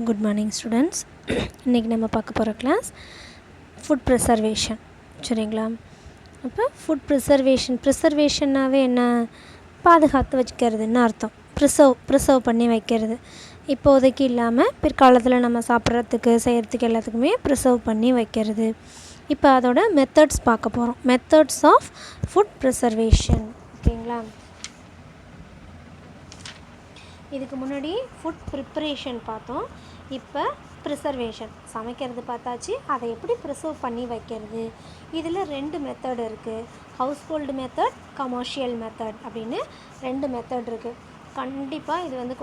Good morning students. இன்றைக்கி நம்ம பார்க்க போகிற கிளாஸ் ஃபுட் ப்ரிசர்வேஷன். சரிங்களா? அப்போ ஃபுட் ப்ரிசர்வேஷன்னாவே என்ன? பாதுகாத்து வச்சுக்கிறதுன்னு அர்த்தம். ப்ரிசர்வ் பண்ணி வைக்கிறது. இப்போதைக்கு இல்லாமல் பிற்காலத்தில் நம்ம சாப்பிட்றதுக்கு செய்கிறதுக்கு எல்லாத்துக்குமே ப்ரிசர்வ் பண்ணி வைக்கிறது. இப்போ அதோட மெத்தட்ஸ் பார்க்க போகிறோம். Methods of food preservation. ஓகேங்களா? இதுக்கு முன்னாடி ஃபுட் ப்ரிப்பரேஷன் பார்த்தோம். இப்போ ப்ரிசர்வேஷன், சமைக்கிறது பார்த்தாச்சு. அதை எப்படி ப்ரிசர்வ் பண்ணி வைக்கிறது, இதில் 2 மெத்தட் இருக்குது. House hold method, commercial method அப்படின்னு 2 மெத்தட் இருக்குது. கண்டிப்பாக இது வந்து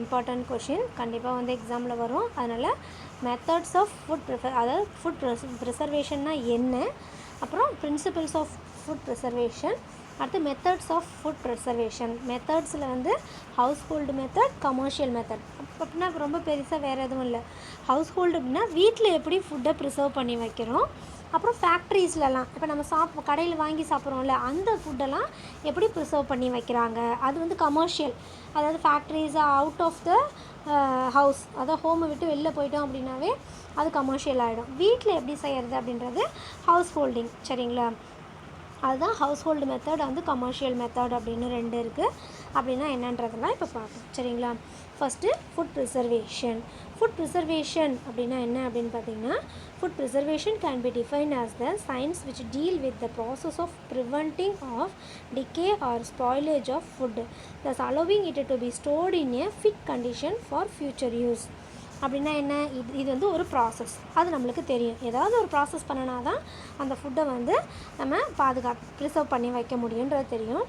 இம்பார்ட்டன்ட் கொஷின், கண்டிப்பாக வந்து எக்ஸாமில் வரும். அதனால் மெத்தட்ஸ் ஆஃப் அதாவது ஃபுட் ப்ரிசர்வேஷன்னா என்ன, அப்புறம் பிரின்சிபல்ஸ் ஆஃப் ஃபுட் ப்ரிசர்வேஷன், அடுத்து மெத்தட்ஸ் ஆஃப் ஃபுட் ப்ரிசர்வேஷன். மெத்தட்ஸில் வந்து house hold method, commercial method. அப்படின்னா ரொம்ப பெருசாக வேறு எதுவும் இல்லை. ஹவுஸ் ஹோல்டு அப்படின்னா வீட்டில் எப்படி ஃபுட்டை ப்ரிசர்வ் பண்ணி வைக்கிறோம். அப்புறம் ஃபேக்ட்ரிஸ்லலாம் இப்போ நம்ம கடையில் வாங்கி சாப்பிட்றோம்ல, அந்த ஃபுட்டெல்லாம் எப்படி ப்ரிசர்வ் பண்ணி வைக்கிறாங்க, அது வந்து கமர்ஷியல். அதாவது factories out of the house, அதாவது ஹோமை விட்டு வெளில போயிட்டோம் அப்படின்னாவே அது கமர்ஷியல் ஆகிடும். வீட்டில் எப்படி செய்கிறது அப்படின்றது ஹவுஸ் ஹோல்டிங். சரிங்களா? அதுதான் ஹவுஸ் ஹோல்டு மெத்தட், வந்து கமர்ஷியல் மெத்தட் அப்படின்னு 2 இருக்குது. அப்படின்னா என்னன்றதெல்லாம் இப்போ பார்ப்போம். சரிங்களா? First food preservation. Food preservation அப்படின்னா என்ன அப்படின்னு பார்த்தீங்கன்னா, food preservation can be define as the science which deal with the process of preventing of decay or spoilage of food, thus allowing it to be stored in a fit condition for future use. அப்படின்னா என்ன? இது வந்து ஒரு process, அது நம்மளுக்கு தெரியும். ஏதாவது ஒரு ப்ராசஸ் பண்ணினா தான் அந்த ஃபுட்டை வந்து நம்ம ப்ரிசர்வ் பண்ணி வைக்க முடியுன்றது தெரியும்.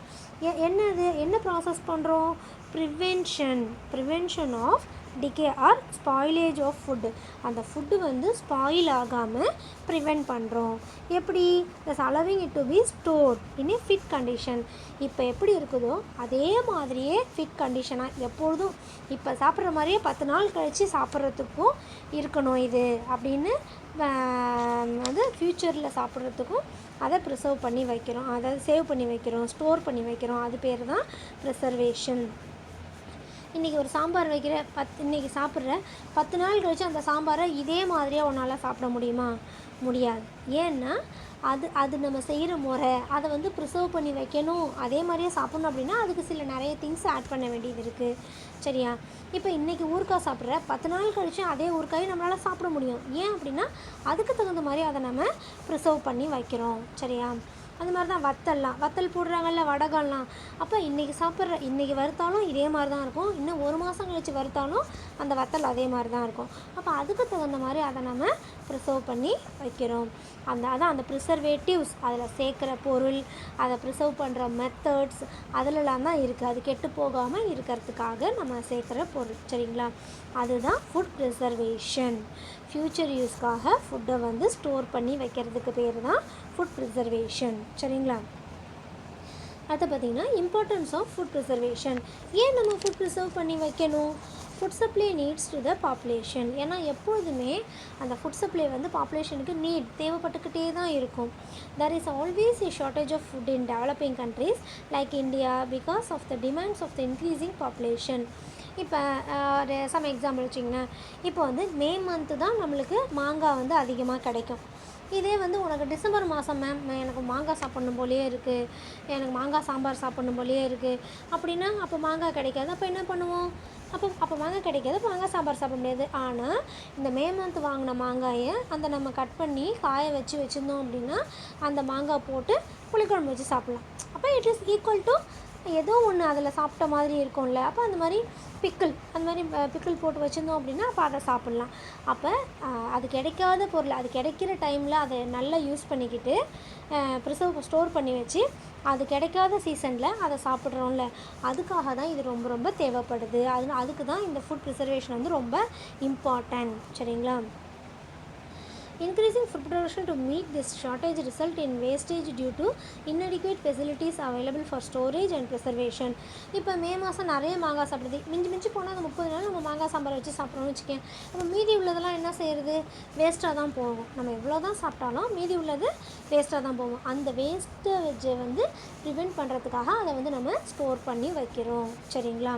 என்ன ப்ராசஸ் பண்ணுறோம்? Prevention of decay or spoilage of food. அந்த ஃபுட்டு வந்து ஸ்பாயில் ஆகாமல் ப்ரிவென்ட் பண்ணுறோம். எப்படி? Thus allowing it to be store in a fit condition. இப்போ எப்படி இருக்குதோ அதே மாதிரியே ஃபிட் கண்டிஷனாக எப்பொழுதும் இப்போ சாப்பிட்ற மாதிரியே 10 நாள் கழித்து சாப்பிட்றதுக்கும் இருக்கணும் இது அப்படின்னு வந்து ஃப்யூச்சரில் சாப்பிட்றதுக்கும் அதை ப்ரிசர்வ் பண்ணி வைக்கிறோம், அதாவது சேவ் பண்ணி வைக்கிறோம், ஸ்டோர் பண்ணி வைக்கிறோம். அது பேர் தான் ப்ரிசர்வேஷன். இன்றைக்கி ஒரு சாம்பார் வைக்கிற இன்றைக்கி சாப்பிட்ற 10 நாள் கழித்து அந்த சாம்பாரை இதே மாதிரியாக உன்னால் சாப்பிட முடியுமா? முடியாது. ஏன்னா அது நம்ம செய்கிற முறை, அதை வந்து ப்ரிசர்வ் பண்ணி வைக்கணும், அதே மாதிரியே சாப்பிட்ணும் அப்படின்னா அதுக்கு நிறைய திங்ஸ் ஆட் பண்ண வேண்டியது இருக்குது. சரியா? இப்போ இன்றைக்கி ஊறுகாய் சாப்பிட்ற 10 நாள் கழித்து அதே ஊறுகாயை நம்மளால் சாப்பிட முடியும். ஏன் அப்படின்னா அதுக்கு தகுந்த மாதிரி அதை நம்ம ப்ரிசர்வ் பண்ணி வைக்கிறோம். சரியா? அது மாதிரி தான் வத்தல் போடுறாங்கல்ல, வடகம்லாம். அப்போ இன்றைக்கி வறுத்தாலும் இதே மாதிரி தான் இருக்கும், இன்னும் 1 மாதம் கழித்து வறுத்தாலும் அந்த வத்தல் அதே மாதிரி தான் இருக்கும். அப்போ அதுக்கு தகுந்த மாதிரி அதை நம்ம ப்ரிசர்வ் பண்ணி வைக்கிறோம். அந்த ப்ரிசர்வேட்டிவ்ஸ், அதில் சேர்க்குற பொருள், அதை ப்ரிசர்வ் பண்ணுற மெத்தட்ஸ், அதிலலாம் தான் இருக்குது. அது கெட்டு போகாமல் இருக்கிறதுக்காக நம்ம சேர்க்குற பொருள். சரிங்களா? அதுதான் ஃபுட் ப்ரிசர்வேஷன். ஃப்யூச்சர் யூஸ்க்காக ஃபுட்டை வந்து ஸ்டோர் பண்ணி வைக்கிறதுக்கு பேர் தான் ஃபுட் ப்ரிசர்வேஷன். சரிங்களா? அடுத்து பார்த்திங்கன்னா இம்பார்ட்டன்ஸ் ஆஃப் ஃபுட் ப்ரிசர்வேஷன். ஏன் நம்ம ஃபுட் ப்ரிசர்வ் பண்ணி வைக்கணும்? Food supply needs to the population. ஏன்னா எப்பொழுதுமே அந்த ஃபுட் சப்ளை வந்து பாப்புலேஷனுக்கு தேவைப்பட்டுக்கிட்டே தான் இருக்கும். there is always a shortage of food in developing countries like India because of the demands of the increasing population. இப்போ சம் எக்ஸாம்பிள் வச்சிங்கன்னா, இப்போ வந்து மே மந்த்து தான் நம்மளுக்கு மாங்காய் வந்து அதிகமாக கிடைக்கும். இதே வந்து உனக்கு டிசம்பர் மாதம் எனக்கு மாங்காய் சாப்பிட்ணும் போலேயே இருக்குது, எனக்கு மாங்காய் சாம்பார் சாப்பிட்ணும் போலேயே இருக்குது அப்படின்னா அப்போ மாங்காய் கிடைக்காது. அப்போ என்ன பண்ணுவோம்? அப்போ மாங்காய் கிடைக்காது, அப்போ மாங்காய் சாம்பார் சாப்பிட முடியாது. ஆனால் இந்த மே மந்த் வாங்கின மாங்காயை நம்ம கட் பண்ணி காய வச்சுருந்தோம் அப்படின்னா அந்த மாங்காய் போட்டு புளிக்குழம்பு வச்சு சாப்பிட்லாம். அப்போ இட் இஸ் ஈக்குவல் டு ஏதோ ஒன்று அதில் சாப்பிட்ட மாதிரி இருக்கும்ல. அப்போ அந்த மாதிரி பிக்கிள் போட்டு வச்சுருந்தோம் அப்படின்னா அப்போ அதை சாப்பிட்லாம். அப்போ அது கிடைக்காத பொருள், அது கிடைக்கிற டைமில் அதை நல்லா யூஸ் பண்ணிக்கிட்டு ஸ்டோர் பண்ணி வச்சு அது கிடைக்காத சீசனில் அதை சாப்பிட்றோம்ல, அதுக்காக தான் இது ரொம்ப ரொம்ப தேவைப்படுது. அதுக்கு தான் இந்த ஃபுட் ப்ரிசர்வேஷன் வந்து ரொம்ப இம்பார்ட்டன்ட். சரிங்களா? Increasing food production to meet this shortage result in wastage due to inadequate facilities available for storage and preservation. இப்போ மே மாதம் நிறைய மாங்காய் சாப்பிடுது, மிஞ்சி போனால் அந்த 30 நாள் நம்ம மாங்காய் சாம்பார் வச்சு சாப்பிட்றோம்னு வச்சுக்கேன். அப்போ மீதி உள்ளதெல்லாம் என்ன செய்கிறது? வேஸ்ட்டாக தான் போகும். நம்ம எவ்வளோ தான் சாப்பிட்டாலும் மீதி உள்ளது வேஸ்ட்டாக தான் போகும். அந்த வேஸ்ட்டேஜை வந்து ப்ரிவெண்ட் பண்ணுறதுக்காக அதை வந்து நம்ம ஸ்டோர் பண்ணி வைக்கிறோம். சரிங்களா?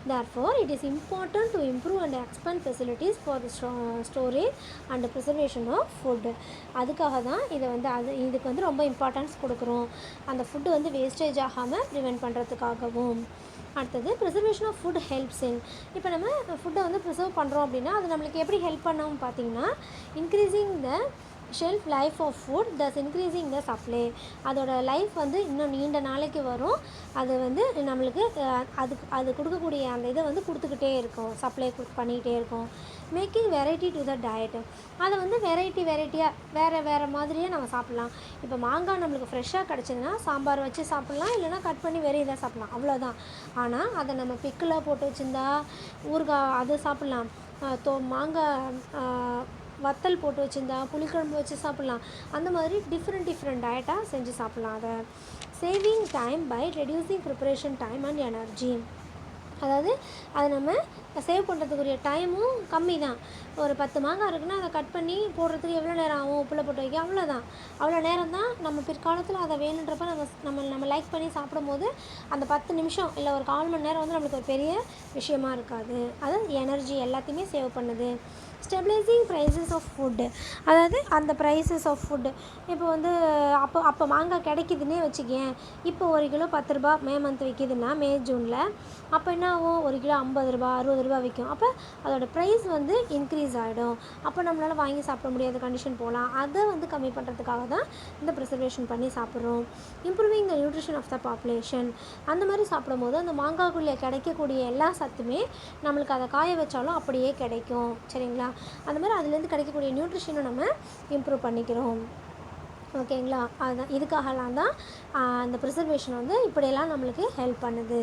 Therefore, it is important to improve and expand facilities for the storage and preservation of food. அதுக்காக தான் இதுக்கு வந்து ரொம்ப இம்பார்ட்டன்ஸ் கொடுக்குறோம். அந்த ஃபுட்டு வந்து வேஸ்டேஜ் ஆகாமல் ப்ரிவெண்ட் பண்ணுறதுக்காகவும். அடுத்தது preservation of food helps in. இப்போ நம்ம ஃபுட்டை வந்து ப்ரிசர்வ் பண்ணுறோம் அப்படின்னா அது நம்மளுக்கு எப்படி ஹெல்ப் பண்ணோம்னு பார்த்தீங்கன்னா, increasing the shelf life of food thus increasing the supply. அதோட லைஃப் வந்து இன்னும் நீண்ட நாளைக்கு வரும். அது வந்து நம்மளுக்கு அது கொடுக்கக்கூடிய அந்த இதை வந்து கொடுத்துக்கிட்டே இருக்கும், சப்ளை பண்ணிக்கிட்டே இருக்கும். Making variety to the diet. அதை வந்து வெரைட்டியாக வேறு மாதிரியே நம்ம சாப்பிட்லாம். இப்போ மாங்காய் நம்மளுக்கு ஃப்ரெஷ்ஷாக கிடச்சிதுன்னா சாம்பார் வச்சு சாப்பிட்லாம், இல்லைனா கட் பண்ணி வேறு இதாக சாப்பிட்லாம், அவ்வளோதான். ஆனால் அதை நம்ம பிக்கில் போட்டு வச்சுருந்தா ஊறுகாய் அது சாப்பிட்லாம், மாங்காய் வத்தல் போட்டு வச்சுருந்தா புளிக்குழம்பு வச்சு சாப்பிட்லாம். அந்த மாதிரி டிஃப்ரெண்ட் டயட்டாக செஞ்சு சாப்பிட்லாம். அதை saving time by reducing preparation time and energy. அதாவது அதை நம்ம சேவ் பண்ணுறதுக்குரிய டைமும் கம்மி தான். ஒரு 10 மாங்காய் இருக்குன்னா அதை கட் பண்ணி போடுறதுக்கு எவ்வளோ நேரம் ஆகும், உப்பில் போட்டு வைக்க, அவ்வளோதான். அவ்வளோ நேரம் தான். நம்ம பிற்காலத்தில் அதை வேணுன்றப்ப நம்ம லைக் பண்ணி சாப்பிடும்போது அந்த 10 நிமிஷம் இல்லை ஒரு 1/4 மணி நேரம் வந்து நம்மளுக்கு ஒரு பெரிய விஷயமா இருக்காது. அது எனர்ஜி எல்லாத்தையுமே சேவ் பண்ணுது. Stabilising prices of food. அதாவது அந்த ப்ரைஸஸ் ஆஃப் ஃபுட்டு இப்போ வந்து அப்போ மாங்காய் கிடைக்குதுன்னே வச்சுக்கேன். இப்போ 1 கிலோ 10 ரூபா மே மந்த் விற்கிதுன்னா மே ஜூனில், அப்போ என்ன ஆகும், 1 கிலோ 50 ரூபா 60 ரூபா விற்கும். அப்போ அதோடய ப்ரைஸ் வந்து இன்க்ரீஸ் ஆகிடும். அப்போ நம்மளால் வாங்கி சாப்பிட முடியாத கண்டிஷன் போகலாம். அதை வந்து கம்மி பண்ணுறதுக்காக தான் இந்த ப்ரிசர்வேஷன் பண்ணி சாப்பிட்றோம். Improving the nutrition of the population. அந்த மாதிரி சாப்பிடும்போது அந்த மாங்காய்க்குள்ளே கிடைக்கக்கூடிய எல்லா சத்துமே நம்மளுக்கு அதை காய வச்சாலும் அப்படியே கிடைக்கும். சரிங்களா? அந்த மாதிரி அதுலேருந்து கிடைக்கக்கூடிய நியூட்ரிஷனை நம்ம இம்ப்ரூவ் பண்ணிக்கிறோம். ஓகேங்களா? அதுதான் இதுக்காகலாம் தான் அந்த ப்ரிசர்வேஷன் வந்து இப்படியெல்லாம் நம்மளுக்கு ஹெல்ப் பண்ணுது.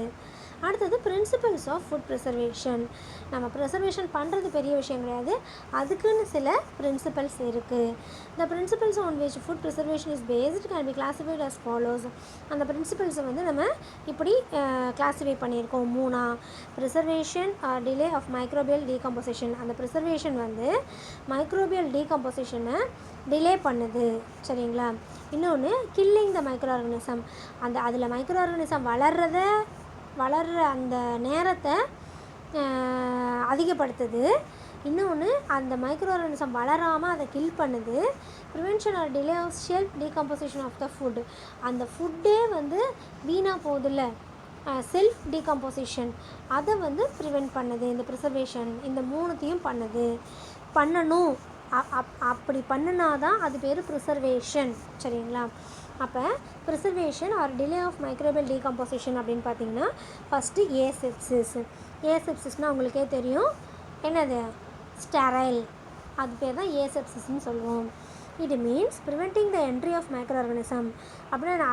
அடுத்தது பிரின்சிபல்ஸ் ஆஃப் ஃபுட் ப்ரிசர்வேஷன். நம்ம ப்ரிசர்வேஷன் பண்ணுறது பெரிய விஷயம் கிடையாது, அதுக்குன்னு சில பிரின்சிபல்ஸ் இருக்குது. The principles on which food preservation is based can be classified as follows. அந்த பிரின்சிபல்ஸை வந்து நம்ம இப்படி கிளாஸிஃபை பண்ணியிருக்கோம் 3ஆ. Preservation or delay of microbial decomposition. அந்த ப்ரிசர்வேஷன் வந்து மைக்ரோபியல் டீகம்போசிஷனை டிலே பண்ணுது. சரிங்களா? இன்னொன்று கில்லிங் த மைக்ரோ ஆர்கனிசம். அதில் மைக்ரோ ஆர்கனிசம் வளர்கிற அந்த நேரத்தை அதிகப்படுத்துது. இன்னொன்று அந்த மைக்ரோ ஆர்கனிசம் வளராமல் அதை கில் பண்ணுது. Prevention or delay of shelf decomposition of the food. அந்த ஃபுட்டே வந்து வீணாக போகுதுல்ல, செல்ஃப் டீகம்போசிஷன், அதை வந்து ப்ரிவென்ட் பண்ணுது இந்த ப்ரிசர்வேஷன். இந்த 3த்தையும் பண்ணணும். அப்படி பண்ணினா தான் அது பேர் ப்ரிசர்வேஷன். சரிங்களா? அப்போ prevention or delay of microbial decomposition அப்படின்னு பார்த்தீங்கன்னா, ஃபஸ்ட்டு ஏசெப்சிஸ்னால் உங்களுக்கே தெரியும், என்னது, ஸ்டெரைல். அது பேர் தான் ஏசெப்சிஸ்ன்னு சொல்லுவோம். It means preventing the entry of microorganism. அப்படின்னா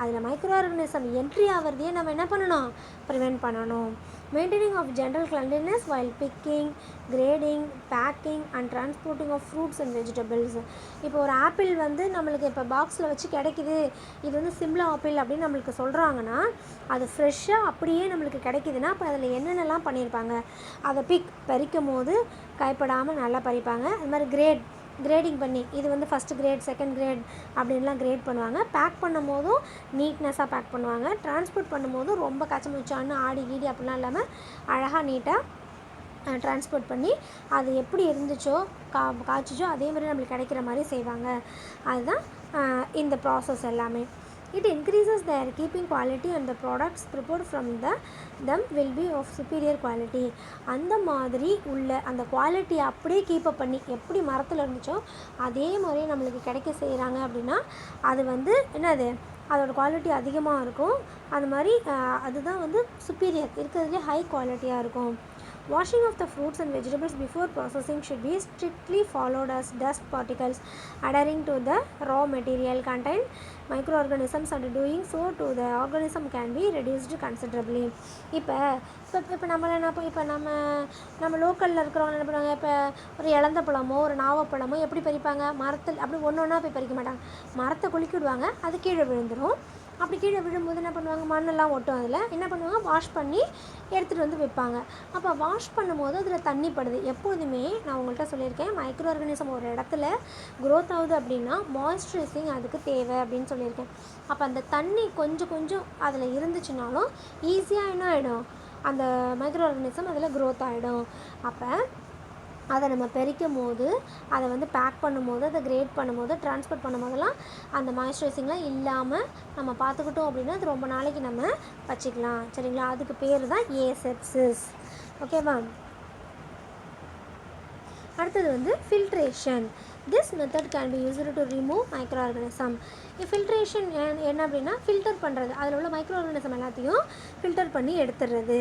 அதில் மைக்ரோ ஆர்கனிசம் என்ட்ரி ஆகிறதையே நம்ம என்ன பண்ணணும், ப்ரிவென்ட் பண்ணணும். Maintaining of general cleanliness while picking, grading, packing and transporting of fruits and vegetables. இப்போ ஒரு ஆப்பிள் வந்து நம்மளுக்கு இப்போ பாக்ஸில் வச்சு கிடைக்குது, இது வந்து சிம்லா ஆப்பிள் அப்படின்னு நம்மளுக்கு சொல்கிறாங்கன்னா, அது ஃப்ரெஷ்ஷாக அப்படியே நம்மளுக்கு கிடைக்குதுன்னா அப்போ அதில் என்னென்னலாம் பண்ணியிருப்பாங்க. அதை பறிக்கும் போது கைப்படாமல் நல்லா பறிப்பாங்க. அது மாதிரி கிரேடிங் பண்ணி இது வந்து ஃபஸ்ட்டு கிரேட், செகண்ட் கிரேட் அப்படின்லாம் கிரேட் பண்ணுவாங்க. பேக் பண்ணும் போதும் நீட்னஸாக பேக் பண்ணுவாங்க. டிரான்ஸ்போர்ட் பண்ணும்போதும் ரொம்ப கச்சமுச்சான்னு ஆடி கீடி அப்படிலாம் இல்லாமல் அழகாக நீட்டாக டிரான்ஸ்போர்ட் பண்ணி அது எப்படி இருந்துச்சோ காய்ச்சிச்சோ அதே மாதிரி நம்மளுக்கு கிடைக்கிற மாதிரி செய்வாங்க. அதுதான் இந்த ப்ராசஸ் எல்லாமே. It increases their keeping quality and the products prepared from them will be of superior quality. அந்த மாதிரி உள்ள அந்த குவாலிட்டியை அப்படியே கீப்பப் பண்ணி எப்படி மரத்தில் இருந்துச்சோ அதே மாதிரி நம்மளுக்கு கிடைக்க செய்கிறாங்க அப்படின்னா அது வந்து என்னது, அதோடய குவாலிட்டி அதிகமாக இருக்கும். அது மாதிரி அதுதான் வந்து சுப்பீரியர், இருக்கிறதுலே ஹை குவாலிட்டியாக இருக்கும். Washing of the fruits and vegetables before processing should be strictly followed as dust particles adhering to the raw material contain microorganisms and doing so to the organism can be reduced considerably. இப்போ நம்ம லோக்கலில் இருக்கிறவங்க என்ன பண்ணுவாங்க, இப்போ ஒரு இலந்த பழமோ ஒரு நாவப்பழமோ எப்படி பறிப்பாங்க, மரத்தில் அப்படி ஒன்றா போய் பறிக்க மாட்டாங்க, மரத்தை குலுக்கி விடுவாங்க, அது கீழே விழுந்துடும். அப்படி கீழே விழும்போது என்ன பண்ணுவாங்க, மண்ணெல்லாம் ஒட்டும், அதில் என்ன பண்ணுவாங்க, வாஷ் பண்ணி எடுத்துகிட்டு வந்து வைப்பாங்க. அப்போ வாஷ் பண்ணும்போது அதில் தண்ணி படுது. எப்போதுமே நான் உங்கள்கிட்ட சொல்லியிருக்கேன், மைக்ரோ ஆர்கனிசம் ஒரு இடத்துல க்ரோத் ஆகுது அப்படின்னா மாய்ஸ்சரைசிங் அதுக்கு தேவை அப்படின்னு சொல்லியிருக்கேன். அப்போ அந்த தண்ணி கொஞ்சம் அதில் இருந்துச்சுனாலும் ஈஸியாக என்ன ஆகிடும், அந்த மைக்ரோ ஆர்கானிசம் அதில் க்ரோத் ஆகிடும். அப்போ அதை நம்ம பெரிக்கும் போது, அதை வந்து பேக் பண்ணும்போது, அதை கிரேட் பண்ணும்போது, ட்ரான்ஸ்போர்ட் பண்ணும்போதெல்லாம் அந்த மாய்ஸ்சரைசிங்லாம் இல்லாமல் நம்ம பார்த்துக்கிட்டோம் அப்படின்னா அது ரொம்ப நாளைக்கு நம்ம வச்சுக்கலாம். சரிங்களா? அதுக்கு பேர் தான் ஏசெப்சிஸ். ஓகேவா? அடுத்தது வந்து filtration. This method can be used to remove micro organism. Filtration என்ன அப்படின்னா ஃபில்டர் பண்ணுறது, அதில் உள்ள மைக்ரோ ஆர்கானிசம் எல்லாத்தையும் ஃபில்டர் பண்ணி எடுத்துடுறது.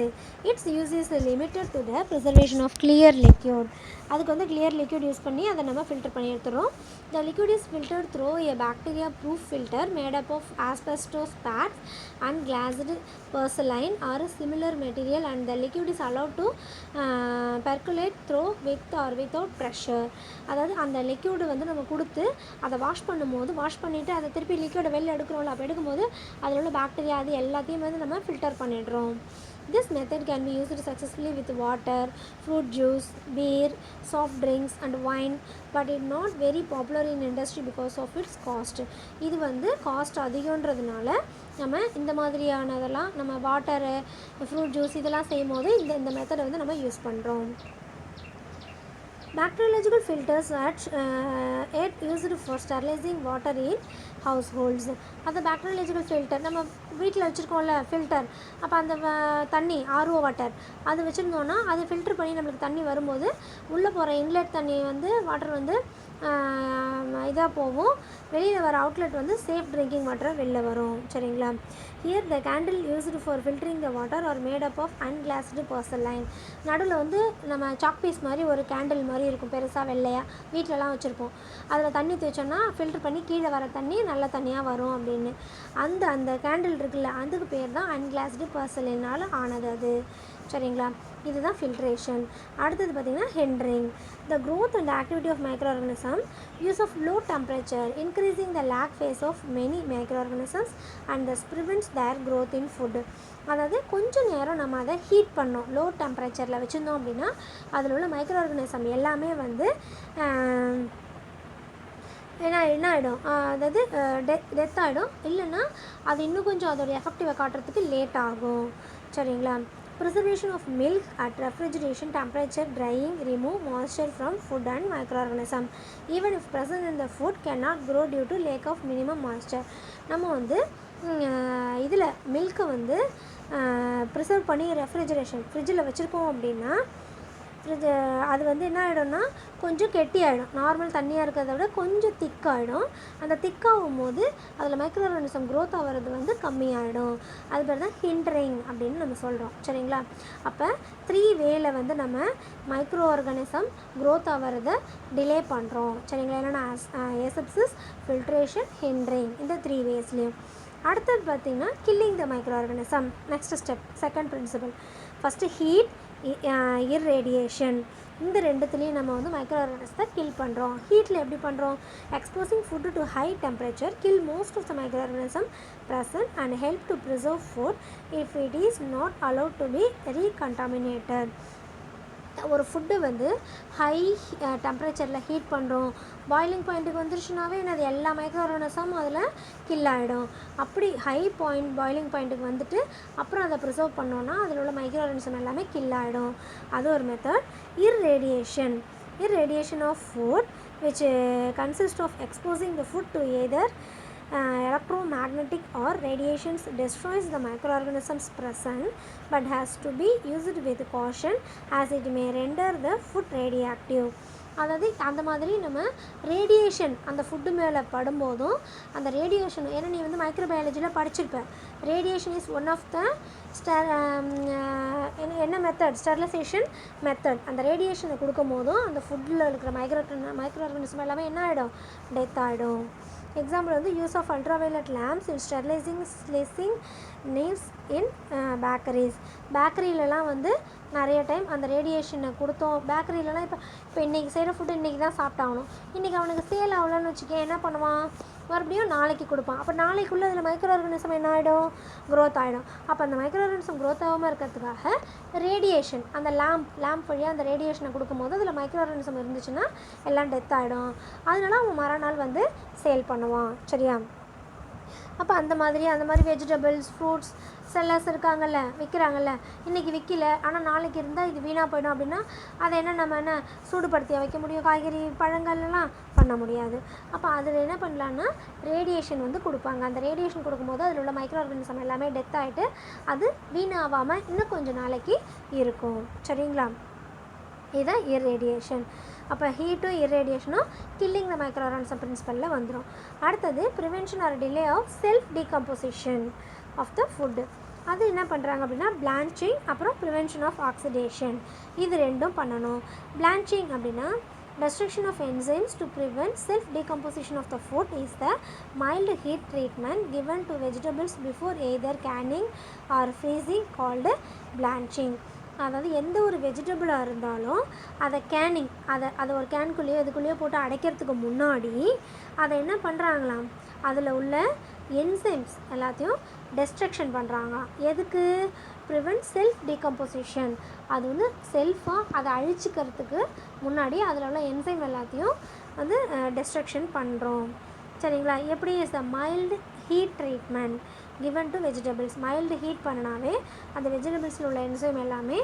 Its use is limited to the preservation of clear liquid. அதுக்கு வந்து கிளியர் லிக்யூட் யூஸ் பண்ணி அதை நம்ம ஃபில்டர் பண்ணி எடுத்துகிறோம். The liquid is filtered through a bacteria proof filter made up of asbestos pads and glazed porcelain or similar material, and the liquid is allowed to percolate through with or without pressure. அதாவது அந்த liquid வந்து நம்ம கொடுத்து அதை wash பண்ணும்போது, wash பண்ணிவிட்டு அதை திருப்பி லிக்யூடை வெளில எடுக்கிறோம்ல, அப்போ எடுக்கும்போது அதில் உள்ள பாக்டீரியா அது எல்லாத்தையும் வந்து நம்ம ஃபில்டர் பண்ணிடுறோம். This method can be used successfully with water, fruit juice, beer, soft drinks and wine, but it not very popular in industry because of its cost. இது வந்து காஸ்ட் அதிகன்றதுனால நம்ம இந்த மாதிரியானதெல்லாம் நம்ம வாட்டரு, ஃப்ரூட் ஜூஸ் இதெல்லாம் செய்யும் போது இந்த மெத்தடை வந்து நம்ம யூஸ் பண்ணுறோம். Bacteriological filters are used for sterilizing water in households. அந்த bacteriological filter நம்ம வீட்டில் வச்சுருக்கோம்ல ஃபில்டர், அப்போ அந்த தண்ணி RO வாட்டர் அது வச்சுருந்தோன்னா அது ஃபில்டர் பண்ணி நம்மளுக்கு தண்ணி வரும்போது உள்ளே போகிற இன்லெட் தண்ணி வந்து வாட்டர் வந்து இதாக போகும், வெளியில் வர அவுட்லெட் வந்து சேஃப் ட்ரிங்கிங் வாட்டர் வெளில வரும். சரிங்களா? Here the candle used for filtering the water are made up of unglazed porcelain. நடுவில் வந்து நம்ம சாக் பீஸ் மாதிரி ஒரு கேண்டில் மாதிரி இருக்கும், பெருசாக வெள்ளையாக வீட்டிலலாம் வச்சுருப்போம். அதில் தண்ணி தேய்ச்சோன்னா ஃபில்டர் பண்ணி கீழே வர தண்ணி நல்ல தண்ணியாக வரும் அப்படின்னு. அந்த கேண்டில் இருக்குல்ல, அதுக்கு பேர் தான் அன்கிளாஸ்டு porcelainனால் ஆனது அது. சரிங்களா? இதுதான் ஃபில்ட்ரேஷன். அடுத்தது பார்த்திங்கன்னா hindering. The growth and activity of micro organism, use of low temperature increasing the lag phase of many micro organisms and thus prevents their growth in food. அதாவது கொஞ்சம் நேரம் நம்ம அதை ஹீட் பண்ணோம், லோ டெம்பரேச்சரில் வச்சுருந்தோம் அப்படின்னா அதில் உள்ள மைக்ரோ ஆர்கானிசம் எல்லாமே வந்து என்ன ஆகிடும், அதாவது டெத் ஆகிடும். இல்லைன்னா அது இன்னும் கொஞ்சம் அதோடைய எஃபெக்டிவை காட்டுறதுக்கு லேட் ஆகும். சரிங்களா? Preservation of milk at refrigeration temperature, drying, remove moisture from food and microorganism. Even if present in the food cannot grow due to lack of minimum moisture. நம்ம வந்து இதில் மில்கை வந்து ப்ரிசர்வ் பண்ணி ரெஃப்ரிஜரேஷன் ஃப்ரிட்ஜில் வச்சுருக்கோம் அப்படின்னா அது வந்து என்ன ஆகிடும்னா கொஞ்சம் கெட்டி ஆகிடும். நார்மல் தண்ணியாக இருக்கிறத விட கொஞ்சம் திக்காகிடும். அந்த திக்காகும் போது அதில் மைக்ரோ ஆர்கானிசம் க்ரோத் ஆகிறது வந்து கம்மியாகிடும். அது பேர் தான் ஹிண்டரிங் அப்படின்னு நம்ம சொல்கிறோம். சரிங்களா? அப்போ 3 வேல வந்து நம்ம மைக்ரோ ஆர்கானிசம் க்ரோத் ஆகிறத டிலே பண்ணுறோம். சரிங்களா? என்னென்னா ஏசெப்சிஸ், ஃபில்ட்ரேஷன், ஹிண்டரிங், இந்த 3 வேஸ்லேயும். அடுத்தது பார்த்திங்கன்னா killing the microorganism. Next step, second principle. First heat, irradiation. இந்த ரெண்டுத்துலேயும் நம்ம வந்து மைக்ரோ ஆர்கானிசத்தை கில் பண்ணுறோம். ஹீட்டில் எப்படி பண்ணுறோம்? Exposing food to high temperature kill most of the microorganism present and help to preserve food if it is not allowed to be recontaminated. ஒரு food வந்து ஹை டெம்பரேச்சரில் ஹீட் பண்ணுறோம், பாயிலிங் பாயிண்ட்டுக்கு வந்துருச்சுனாவே அது எல்லா மைக்ரோ ஆர்கானிசமும் அதில் கில் ஆகிடும். அப்படி ஹை பாயிலிங் பாயிண்ட்டுக்கு வந்துட்டு அப்புறம் அதை ப்ரிசர்வ் பண்ணோன்னா அதில் உள்ள மைக்ரோ ஆர்கானிசம் எல்லாமே கில் ஆகிடும். அது ஒரு method. Irradiation of food which consists of exposing the food to either electromagnetic or radiations destroys the microorganisms present but has to be used with caution as it may render the food radioactive. அதாவது அந்த மாதிரி நம்ம radiation அந்த food மேலே படும்போதும் அந்த radiation, ஏன்னா நீ வந்து மைக்ரோபயாலஜியில் படிச்சிருப்பேன், radiation is one of the என்ன மெத்தட், ஸ்டெரிலைசேஷன் மெத்தட். அந்த ரேடியேஷனை கொடுக்கும் போதும் அந்த ஃபுட்டில் இருக்கிற மைக்ரோ ஆர்கானிசம் எல்லாமே என்ன ஆகிடும், டெத் ஆகிடும். எக்ஸாம்பிள் வந்து use of ultraviolet lamps in sterilising knives in பேக்கரியிலலாம் வந்து நிறைய டைம் அந்த ரேடியேஷனை கொடுத்தோம். பேக்கரியிலலாம் இப்போ இன்றைக்கி செய்கிற ஃபுட்டு இன்றைக்கி தான் சாப்பிட்டாகணும். இன்றைக்கி அவனுக்கு சேல் ஆகலன்னு வச்சுக்கேன், என்ன பண்ணுவான், மறுபடியும் நாளைக்கு கொடுப்பான். அப்போ நாளைக்குள்ளே அதில் மைக்ரோ ஆர்கானிசம் என்ன ஆகிடும், க்ரோத் ஆகிடும். அப்போ அந்த மைக்ரோ ஆர்கானிசம் க்ரோத் ஆகாமல் இருக்கிறதுக்காக ரேடியேஷன், அந்த லேம்ப் வழியாக அந்த ரேடியேஷனை கொடுக்கும்போது அதில் மைக்ரோ ஆர்கானிசம் இருந்துச்சுன்னா எல்லாம் டெத் ஆகிடும். அதனால அவன் மறுநாள் வந்து சேல் பண்ணுவான். சரியா? அப்போ அந்த மாதிரி வெஜிடபிள்ஸ், ஃப்ரூட்ஸ் செல்லர்ஸ் இருக்காங்கல்ல, விற்கிறாங்கல்ல, இன்றைக்கி விற்கல ஆனால் நாளைக்கு இருந்தால் இது வீணாக போயிடும் அப்படின்னா அதை நம்ம சூடுபடுத்தியா வைக்க முடியும்? காய்கறி பழங்கள்லாம் பண்ண முடியாது. அப்போ அதில் என்ன பண்ணலான்னா ரேடியேஷன் வந்து கொடுப்பாங்க. அந்த ரேடியேஷன் கொடுக்கும்போது அதில் உள்ள மைக்ரோ ஆர்கானிசம் எல்லாமே டெத் ஆகிட்டு அது வீணாகாமல் இன்னும் கொஞ்சம் நாளைக்கு இருக்கும். சரிங்களா? இதுதான் இர்ரேடியேஷன். அப்போ ஹீட்டும் இர்ரேடியேஷனும் கில்லிங் த மைக்ரோ ஆர்கானிசம் பிரின்சிபலில் வந்துடும். அடுத்தது prevention or delay of self decomposition of the food. அது என்ன பண்ணுறாங்க அப்படின்னா பிளான்ச்சிங், அப்புறம் ப்ரிவென்ஷன் ஆஃப் ஆக்சிடேஷன், இது ரெண்டும் பண்ணணும். பிளான்ச்சிங் அப்படின்னா destruction of enzymes to prevent self decomposition of the food is the mild heat treatment given to vegetables before either canning or freezing called blanching. அதாவது எந்த ஒரு வெஜிடபிளாக இருந்தாலும் அதை கேனிங், அதை ஒரு கேனுக்குள்ளேயோ இதுக்குள்ளேயோ போட்டு அடைக்கிறதுக்கு முன்னாடி அதை என்ன பண்ணுறாங்களாம், அதில் உள்ள என்சைம்ஸ் எல்லாத்தையும் டெஸ்ட்ரக்ஷன் பண்ணுறாங்க. எதுக்கு? Prevent self decomposition. அது வந்து செல்ஃபாக அதை அழிச்சிக்கிறதுக்கு முன்னாடி அதில் உள்ள என்சைம் எல்லாத்தையும் வந்து டெஸ்ட்ரக்ஷன் பண்ணுறோம். சரிங்களா? எப்படி? Is the mild heat treatment given to vegetables. Mild heat பண்ணினாவே அந்த வெஜிடபிள்ஸில் உள்ள என்சைம் எல்லாமே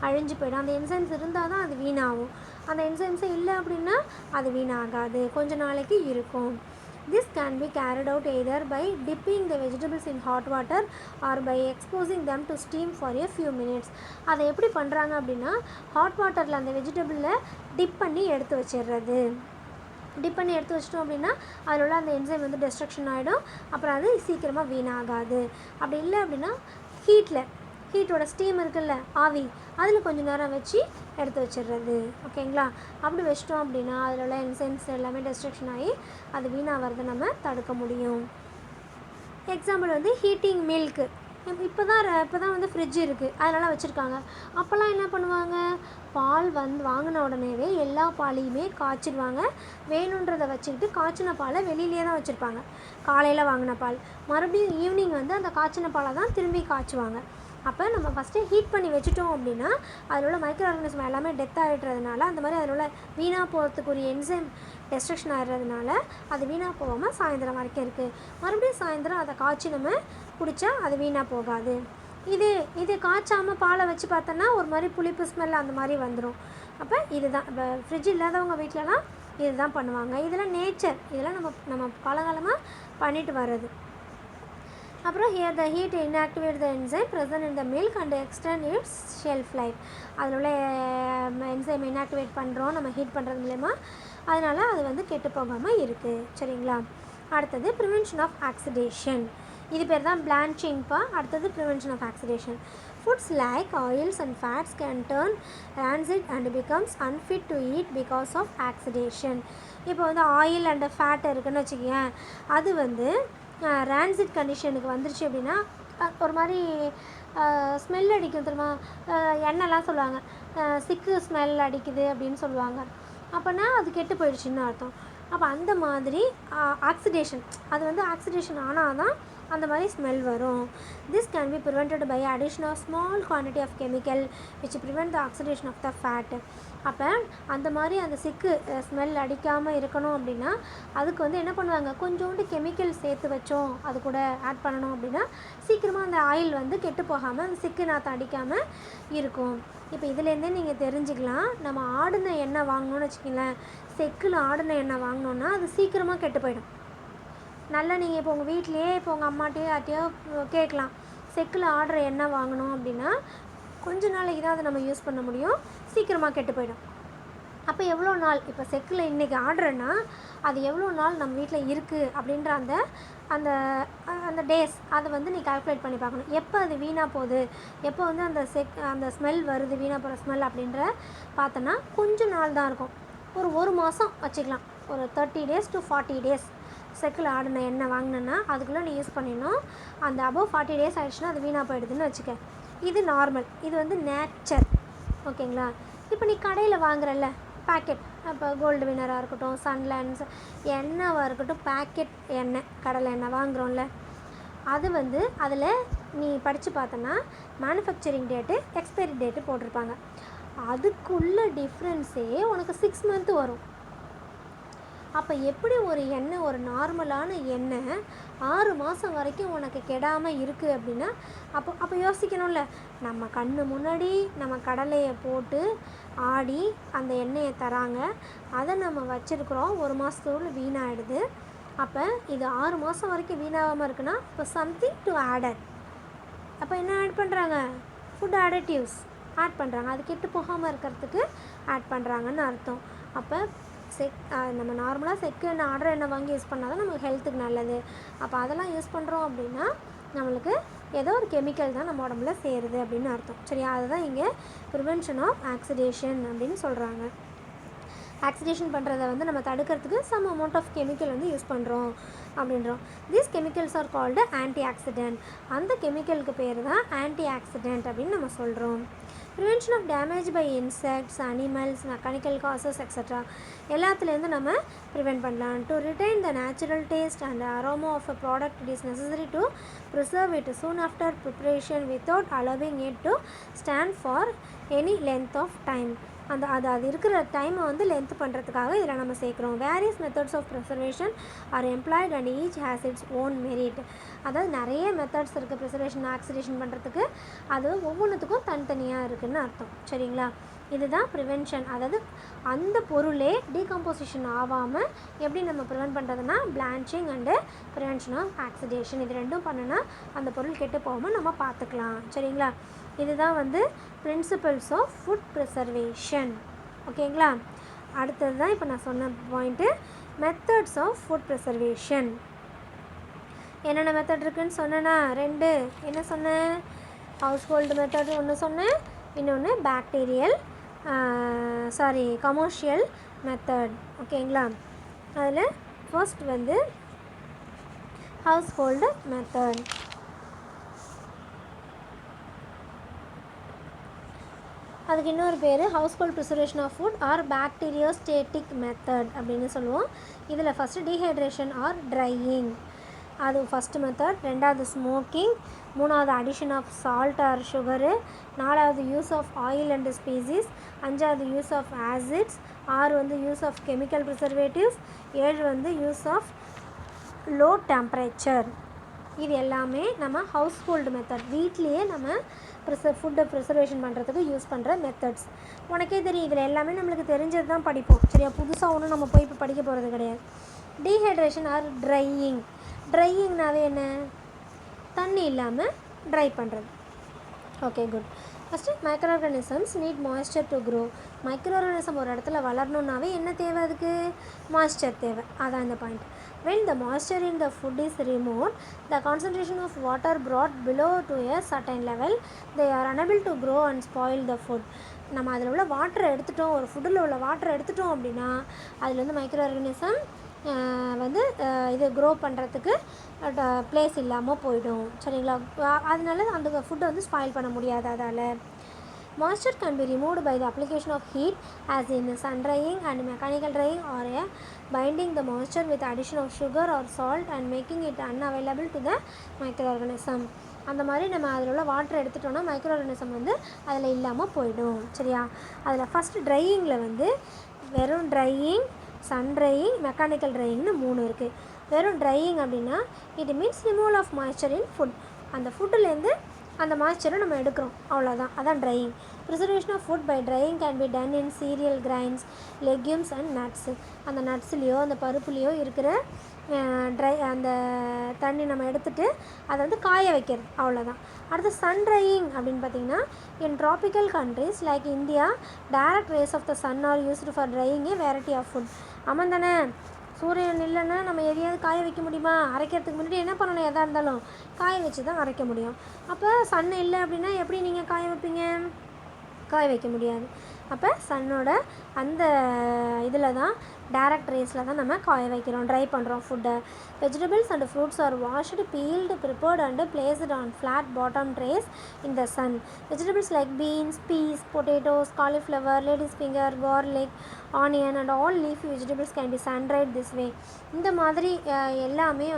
அழிஞ்சு போயிடும். அந்த என்சைம்ஸ் இருந்தால் தான் அது வீணாகும். அந்த என்சைம்ஸே இல்லை அப்படின்னா அது வீணாகாது, கொஞ்ச நாளைக்கு இருக்கும். This can be carried out either by dipping the vegetables in hot water or by exposing them to steam for a few minutes. அதை எப்படி பண்ணுறாங்க அப்படின்னா ஹாட் வாட்டரில் அந்த வெஜிடபிளில் டிப் பண்ணி எடுத்து வச்சிடுறது. டிப் பண்ணி எடுத்து வச்சிட்டோம் அப்படின்னா அதில் உள்ள அந்த என்சைம் வந்து டெஸ்ட்ரக்ஷன் ஆகிடும், அப்புறம் அது சீக்கிரமாக வீணாகாது. அப்படி இல்லை அப்படின்னா ஹீட்டோட ஸ்டீம் இருக்குல்ல, ஆவி, அதில் கொஞ்சம் நேரம் வச்சு எடுத்து வச்சிடுறது. ஓகேங்களா? அப்படி வச்சிட்டோம் அப்படின்னா அதில் உள்ள என்சைம்ஸ் எல்லாமே டெஸ்ட்ரக்ஷன் ஆகி அது வீணாகிறத நம்ம தடுக்க முடியும். எக்ஸாம்பிள் வந்து ஹீட்டிங் மில்க்கு. இப்போ தான் வந்து ஃப்ரிட்ஜ் இருக்குது, அதனால் வச்சுருக்காங்க. அப்போல்லாம் என்ன பண்ணுவாங்க, பால் வாங்கின உடனேவே எல்லா பாலையுமே காய்ச்சிடுவாங்க. வேணுன்றதை வச்சுக்கிட்டு காய்ச்சின பாலை வெளியிலே தான் வச்சுருப்பாங்க. காலையில் வாங்கின பால் மறுபடியும் ஈவினிங் வந்து அந்த காய்ச்சின பாலை தான் திரும்பி காய்ச்சுவாங்க. அப்போ நம்ம ஃபஸ்ட்டு ஹீட் பண்ணி வச்சுட்டோம் அப்படின்னா அதில் உள்ள மைக்ரோ ஆர்கானிசம் எல்லாமே டெத் ஆகிடுறதுனால, அந்த மாதிரி அதில் உள்ள வீணாக போகிறதுக்குரிய என்சைம் டெஸ்ட்ரக்ஷன் ஆகிடுறதுனால அது வீணாக போகாமல் சாயந்தரம் வரைக்கும் இருக்குது. மறுபடியும் சாயந்தரம் அதை காய்ச்சி நம்ம குடித்தா அது வீணாக போகாது. இது காய்ச்சாமல் பாலை வச்சு பார்த்தோன்னா ஒரு மாதிரி புளிப்பு ஸ்மெல் அந்த மாதிரி வந்துடும். அப்போ இதுதான் இப்போ ஃப்ரிட்ஜ் இல்லாதவங்க வீட்டிலலாம் இதுதான் பண்ணுவாங்க. இதெல்லாம் நேச்சர், இதெல்லாம் நம்ம காலகாலமாக பண்ணிட்டு வர்றது. அப்புறம் here the heat inactivate the enzyme present in the milk and extend it's shelf life. அதில் உள்ள என்சைம் இன்ஆக்டிவேட் பண்ணுறோம் நம்ம ஹீட் பண்ணுறது மூலமா, அதனால் அது வந்து கெட்டு போகாமல் இருக்குது. சரிங்களா? அடுத்தது ப்ரிவென்ஷன் ஆஃப் ஆக்சிடேஷன். இது பேர் தான் பிளான்ச்சிங்ப்பா. அடுத்தது prevention of oxidation. Foods like oils and fats can turn rancid and becomes unfit to eat because of oxidation. இப்போ வந்து ஆயில் அண்ட் ஃபேட் இருக்குதுன்னு வச்சுக்கோங்க, அது வந்து rancid கண்டிஷனுக்கு வந்துருச்சு அப்படின்னா ஒரு மாதிரி ஸ்மெல் அடிக்கும் தெரியுமா? எண்ணெய்லாம் சொல்லுவாங்க, சிக்கு ஸ்மெல் அடிக்குது அப்படின்னு சொல்லுவாங்க. அப்போனா அது கெட்டு போயிடுச்சுன்னு அர்த்தம். அப்போ அந்த மாதிரி ஆக்சிடேஷன், அது வந்து ஆக்சிடேஷன் ஆனால் தான் அந்த மாதிரி ஸ்மெல் வரும். This can be prevented by addition of small quantity of chemical which prevent the oxidation of the fat. அப்போ அந்த மாதிரி அந்த சிக்கு ஸ்மெல் அடிக்காமல் இருக்கணும் அப்படின்னா அதுக்கு வந்து என்ன பண்ணுவாங்க, கொஞ்சோண்டு கெமிக்கல் சேர்த்து வச்சோம் அது கூட ஆட் பண்ணணும் அப்படின்னா சீக்கிரமாக அந்த ஆயில் வந்து கெட்டு போகாமல் அந்த சிக்கு நாற்றம் அடிக்காமல் இருக்கும். இப்போ இதுலேருந்தே நீங்கள் தெரிஞ்சுக்கலாம், நம்ம ஆடின எண்ணெய் வாங்கணும்னு வச்சுக்கோங்களேன், செக்கில் ஆடின எண்ணெய் வாங்கினோன்னா அது சீக்கிரமாக கெட்டு போயிடும். நல்லா நீங்கள் இப்போ உங்கள் வீட்லேயே இப்போ உங்கள் அம்மாட்டையோ யார்ட்டையோ கேட்கலாம், செக்கில் ஆடுற எண்ணெய் வாங்கணும் அப்படின்னா கொஞ்ச நாளைக்கு தான் அதை நம்ம யூஸ் பண்ண முடியும், சீக்கிரமாக கெட்டு போயிடும். அப்போ எவ்வளோ நாள், இப்போ செக்கில் இன்றைக்கி ஆடுறேன்னா அது எவ்வளோ நாள் நம்ம வீட்டில் இருக்குது அப்படின்ற அந்த அந்த டேஸ் அதை வந்து நீ கால்குலேட் பண்ணி பார்க்கணும். எப்போ அது வீணாக போகுது, எப்போ வந்து அந்த ஸ்மெல் வருது, வீணாக போகிற ஸ்மெல் அப்படின்ற பார்த்தோன்னா கொஞ்சம் நாள் தான் இருக்கும். ஒரு மாதம் வச்சுக்கலாம், ஒரு 30 days to 40 days செக்கில் ஆடின எண்ணெய் வாங்கினேன்னா அதுக்குள்ளே நீ யூஸ் பண்ணிடணும். அந்த அபவ் 40 days ஆகிடுச்சுன்னா அது வீணாக போயிடுதுன்னு வச்சுக்க. இது நார்மல், இது வந்து நேச்சர். ஓகேங்களா? இப்போ நீ கடையில் வாங்குறல்ல பேக்கெட், இப்போ கோல்டு வினராக இருக்கட்டும், சன்லேண்ட்ஸ் எண்ணெவாக இருக்கட்டும், பேக்கெட் எண்ணெய் கடலை எண்ணெய் வாங்குகிறோம்ல, அது வந்து அதில் நீ படித்து பார்த்தோன்னா மேனுஃபேக்சரிங் டேட்டு, எக்ஸ்பைரி டேட்டு போட்டிருப்பாங்க. அதுக்குள்ள டிஃப்ரென்ஸே உனக்கு 6 month வரும். அப்போ எப்படி ஒரு எண்ணெய், ஒரு நார்மலான எண்ணெய் 6 மாதம் வரைக்கும் உனக்கு கெடாமல் இருக்குது அப்படின்னா, அப்போ யோசிக்கணும்ல. நம்ம கண்ணு முன்னாடி நம்ம கடலையை போட்டு ஆடி அந்த எண்ணெயை தராங்க, அதை நம்ம வச்சுருக்குறோம், 1 மாதத்தோடு வீணாகிடுது. அப்போ இது 6 மாதம் வரைக்கும் வீணாகாமல் இருக்குன்னா, இப்போ சம்திங் டு ஆடட். அப்போ என்ன ஆட் பண்ணுறாங்க? ஃபுட் அடிட்டிவ்ஸ் ஆட் பண்ணுறாங்க. அது கெட்டு போகாமல் இருக்கிறதுக்கு ஆட் பண்ணுறாங்கன்னு அர்த்தம். அப்போ நம்ம நார்மலாக செக்கு எண்ணெய், ஆர்டர் எண்ணெய் வாங்கி யூஸ் பண்ணால் தான் நமக்கு ஹெல்த்துக்கு நல்லது. அப்போ அதெல்லாம் யூஸ் பண்ணுறோம் அப்படின்னா நம்மளுக்கு ஏதோ ஒரு கெமிக்கல் தான் நம்ம உடம்புல சேருது அப்படின்னு அர்த்தம். சரியா? அதுதான் இங்கே ப்ரிவென்ஷன் ஆஃப் ஆக்சிடேஷன் அப்படின்னு சொல்கிறாங்க. ஆக்சிடேஷன் பண்ணுறதை நம்ம தடுக்கிறதுக்கு some amount of chemical use பண்ணுறோம் அப்படின்றோம். These chemicals are called anti oxidant. அந்த கெமிக்கலுக்கு பேர் தான் ஆன்டி ஆக்சிடென்ட் அப்படின்னு நம்ம சொல்கிறோம். Prevention of damage by insects, animals, mechanical causes extra எல்லாத்துலேருந்து நம்ம ப்ரிவென்ட் பண்ணலாம். To retain the natural taste and aroma of a product it is necessary to preserve it soon after preparation without allowing it to stand for any length of time. அது இருக்கிற டைமை length பண்ணுறதுக்காக இதில் நம்ம சேர்க்குறோம். Various methods of preservation are employed and each has its own merit. அதாவது நிறைய methods இருக்குது ப்ரிசர்வேஷன், ஆக்சிடேஷன் பண்ணுறதுக்கு. அது ஒவ்வொன்றுத்துக்கும் தனித்தனியாக இருக்குதுன்னு அர்த்தம். சரிங்களா? இதுதான் ப்ரிவென்ஷன். அதாவது அந்த பொருளே டீகம்போசிஷன் ஆகாமல் எப்படி நம்ம ப்ரிவென்ட் பண்ணுறதுனா blanching and prevention of oxidation. இது ரெண்டும் பண்ணுனா அந்த பொருள் கெட்டு போகாமல் நம்ம பார்த்துக்கலாம். சரிங்களா? இதுதான் பிரின்சிபல்ஸ் ஆஃப் ஃபுட் ப்ரிசர்வேஷன். ஓகேங்களா? அடுத்தது தான் இப்போ நான் சொன்ன point, methods of food preservation. என்னென்ன மெத்தட் இருக்குதுன்னு சொன்னேன்னா 2. என்ன சொன்னேன்? ஹவுஸ் ஹோல்டு மெத்தட் ஒன்று சொன்னேன், இன்னொன்று பாக்டீரியல் கமர்ஷியல் மெத்தட். ஓகேங்களா? அதில் ஃபர்ஸ்ட் ஹவுஸ் ஹோல்டு மெத்தட். அதுக்கு இன்னொரு பேர் household preservation of food or bacteriostatic method அப்படின்னு சொல்லுவோம். இதில் ஃபஸ்ட்டு டீஹைட்ரேஷன் ஆர் ட்ரையிங், அது ஃபஸ்ட்டு மெத்தட். 2வது ஸ்மோக்கிங், 3வது addition of salt or sugar, 4வது use of oil and species, 5வது use of acids, 6 use of chemical preservatives, 7 use of low temperature. இது எல்லாமே நம்ம ஹவுஸ் ஹோல்டு மெத்தட், வீட்லேயே நம்ம ஃபுட்டை ப்ரிசர்வேஷன் பண்ணுறதுக்கு யூஸ் பண்ணுற மெத்தட்ஸ். உனக்கே தெரியும், இதில் எல்லாமே நம்மளுக்கு தெரிஞ்சது தான் படிப்போம். சரியா? புதுசாக ஒன்றும் நம்ம போய் இப்போ படிக்க போகிறது கிடையாது. Dehydration or drying. ட்ரையிங்னாவே என்ன? தண்ணி இல்லாமல் ட்ரை பண்ணுறது. Okay, good. First microorganisms need moisture to grow. Microorganism ஒரு இடத்துல வளரணுன்னாவே என்ன தேவை? அதுக்கு மாய்ஸ்சர் தேவை. அதான் இந்த point. When the moisture in the food is removed, the concentration of water brought below to a certain level, they are unable to grow and spoil the food. நம்ம அதில் உள்ள வாட்டரை எடுத்துட்டோம், ஒரு ஃபுட்டில் உள்ள வாட்டரை எடுத்துட்டோம் அப்படின்னா அதில் மைக்ரோ ஆர்கானிசம் இது க்ரோ பண்ணுறதுக்கு பிளேஸ் இல்லாமல் போயிடும். சரிங்களா? அதனால அந்த ஃபுட்டை ஸ்பாயில் பண்ண முடியாது. அதால் moisture can be removed by the application of heat as in sun drying and mechanical drying, or binding the moisture with addition of sugar or salt and making it unavailable to the microorganism. அந்த மாதிரி நம்ம அதில் உள்ள water எடுத்துட்டோம்னா micro organism அதில் இல்லாமல் போயிடும். சரியா? அதில் ஃபஸ்ட்டு ட்ரையிங்கில் வெறும் ட்ரையிங், சன் ட்ரையிங், மெக்கானிக்கல் ட்ரையிங்னு 3 இருக்குது. வெறும் ட்ரையிங் அப்படின்னா it means removal of moisture in food. அந்த ஃபுட்டுலேருந்து அந்த மாய்ஸ்சரை நம்ம எடுக்கிறோம், அவ்வளோதான். அதான் drying. Preservation of food by drying can be done in cereal grains, legumes and nuts. அந்த நட்ஸ்லேயோ அந்த பருப்புலேயோ இருக்கிற அந்த தண்ணி நம்ம எடுத்துகிட்டு அதை காய வைக்கிறது, அவ்வளோதான். அடுத்து சன் ட்ரையிங் அப்படின்னு பார்த்திங்கன்னா in tropical countries like India, direct rays of the sun are used for drying a variety of food. ஆமாம் தானே? சூரியன் இல்லைன்னா நம்ம எதையாவது காய வைக்க முடியுமா? அரைக்கிறதுக்கு முன்னாடி என்ன பண்ணணும்? எதாக இருந்தாலும் காய வச்சு தான் அரைக்க முடியும். அப்போ சன் இல்லை அப்படின்னா எப்படி நீங்கள் காய வைப்பீங்க? காய வைக்க முடியாது. அப்போ சன்னோட அந்த இதில் தான் டைரக்ட் ரேஸில் தான் நம்ம காய வைக்கிறோம், ட்ரை பண்ணுறோம் ஃபுட்டை. Vegetables and fruits are washed, peeled, prepared and placed on flat bottom trays in the sun. Vegetables like beans, peas, potatoes, cauliflower, ladies finger, garlic, onion and all leafy vegetables can be sun dried this way. இந்த மாதிரி எல்லாமே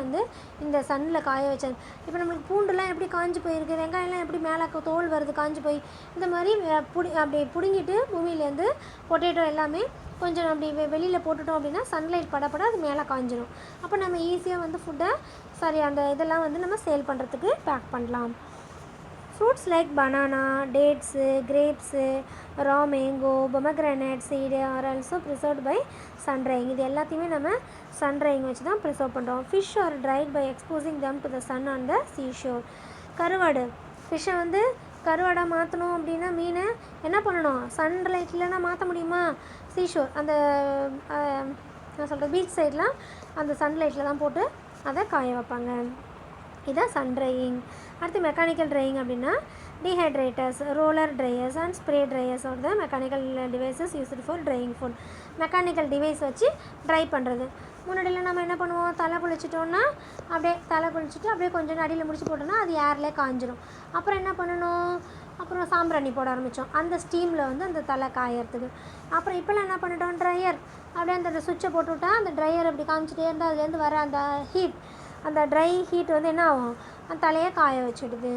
இந்த சன்னில் காய வச்சது. இப்போ நம்மளுக்கு பூண்டுலாம் எப்படி காஞ்சி போயிருக்கு, வெங்காயம்லாம் எப்படி மேலே தோல் வருது காஞ்சி போய், இந்த மாதிரி அப்படி பிடுங்கிட்டு பூமியிலேருந்து பொட்டேட்டோ எல்லாமே கொஞ்சம் அப்படி வெளியில் போட்டுட்டோம் அப்படின்னா சன்லைட் படப்பட அது மேலே காஞ்சிடும். அப்போ நம்ம ஈஸியாக வந்து ஃபுட்டை அந்த இதெல்லாம் வந்து நம்ம சேல் பண்ணுறதுக்கு பேக் பண்ணலாம். Fruits like banana, dates, grapes, raw mango, pomegranate seed are also preserved by sun drying. இது எல்லாத்தையுமே நம்ம சன் ட்ரையிங் வச்சு தான் ப்ரிசர்வ் பண்ணுறோம். Fish are dried by exposing them to the sun on the seashore. கருவாடு, ஃபிஷ்ஷை வந்து கருவாடாக மாற்றணும் அப்படின்னா மீனை என்ன பண்ணணும்? சன்லைட் இல்லைன்னா மாற்ற முடியுமா? சீஷோர் அந்த என்ன சொல்கிறது, பீச் சைட்லாம் அந்த சன்லைட்டில் தான் போட்டு அதை காய வைப்பாங்க. இதான் சன் ட்ரையிங். அடுத்து மெக்கானிக்கல் ட்ரையிங் அப்படின்னா dehydrators, roller dryers and spray dryers are the mechanical devices used for drying food. Mechanical device வச்சு ட்ரை பண்ணுறது. முன்னாடியில் நம்ம என்ன பண்ணுவோம், தலை குளிச்சிட்டோன்னா அப்படியே கொஞ்சம் அடியில் முடிச்சு போட்டோன்னா அது ஏர்லேயே காஞ்சிடும். அப்புறம் என்ன பண்ணணும், அப்புறம் சாம்பிராணி போட ஆரம்பித்தோம் அந்த ஸ்டீமில் வந்து அந்த தலை காயறதுக்கு. அப்புறம் இப்போல்லாம் என்ன பண்ணிட்டோம், ட்ரையர் அப்படியே அந்த சுவிட்சை போட்டுவிட்டா அந்த ட்ரையர் அப்படி காமிச்சிட்டே இருந்தால் அதுலேருந்து வர அந்த ஹீட், அந்த ட்ரை ஹீட் வந்து என்ன ஆகும், அந்த தலையை காய வச்சுடுது.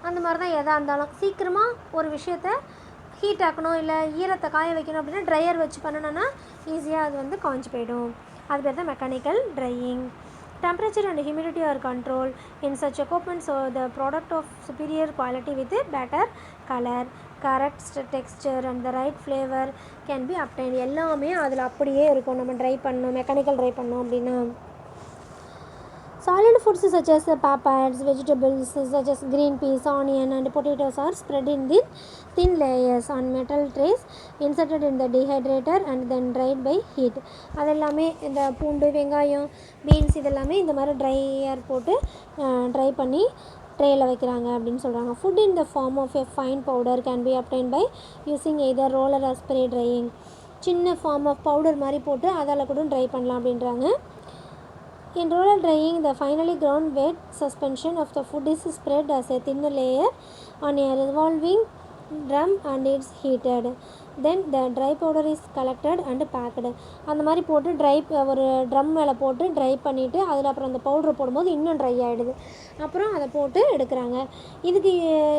அந்த மாதிரி தான் எதாக இருந்தாலும் சீக்கிரமாக ஒரு விஷயத்த ஹீட் ஆக்கணும் இல்லை ஈரத்தை காய வைக்கணும் அப்படின்னா ட்ரையர் வச்சு பண்ணணுன்னா ஈஸியாக அது வந்து காஞ்சி போயிடும். அது பேர் தான் mechanical drying. Temperature and humidity are controlled in such equipment so the product of superior quality with a better color, correct texture and the right flavor can be obtained. எல்லாமே அதில் அப்படியே இருக்கும். நம்ம ட்ரை பண்ணோம், மெக்கானிக்கல் ட்ரை பண்ணோம் அப்படின்னா. Solid foods such as peppers, vegetables such as green peas, onion and potatoes are spread in thin layers on metal trays inserted in the dehydrator and then dried by heat. அதெல்லாமே இந்த பூண்டு, வெங்காயம், beans இதெல்லாமே இந்த மாதிரி dryer போட்டு try பண்ணி ட்ரேயில் வைக்கிறாங்க அப்படின்னு சொல்கிறாங்க. Food in the form of a fine powder can be obtain by using either roller or spray drying. சின்ன ஃபார்ம் ஆஃப் பவுடர் மாதிரி போட்டு அதால் கூட ட்ரை பண்ணலாம் அப்படின்றாங்க. In roller drying, the finely ground wet suspension of the food is spread as a thin layer on a revolving drum and it's heated. Then the dry powder is collected and packed. அந்த மாதிரி போட்டு ஒரு drum மேலே போட்டு try பண்ணிவிட்டு அதில் அப்புறம் அந்த பவுட்ரு போடும்போது இன்னும் ட்ரை ஆகிடுது. அப்புறம் அதை போட்டு எடுக்கிறாங்க. இதுக்கு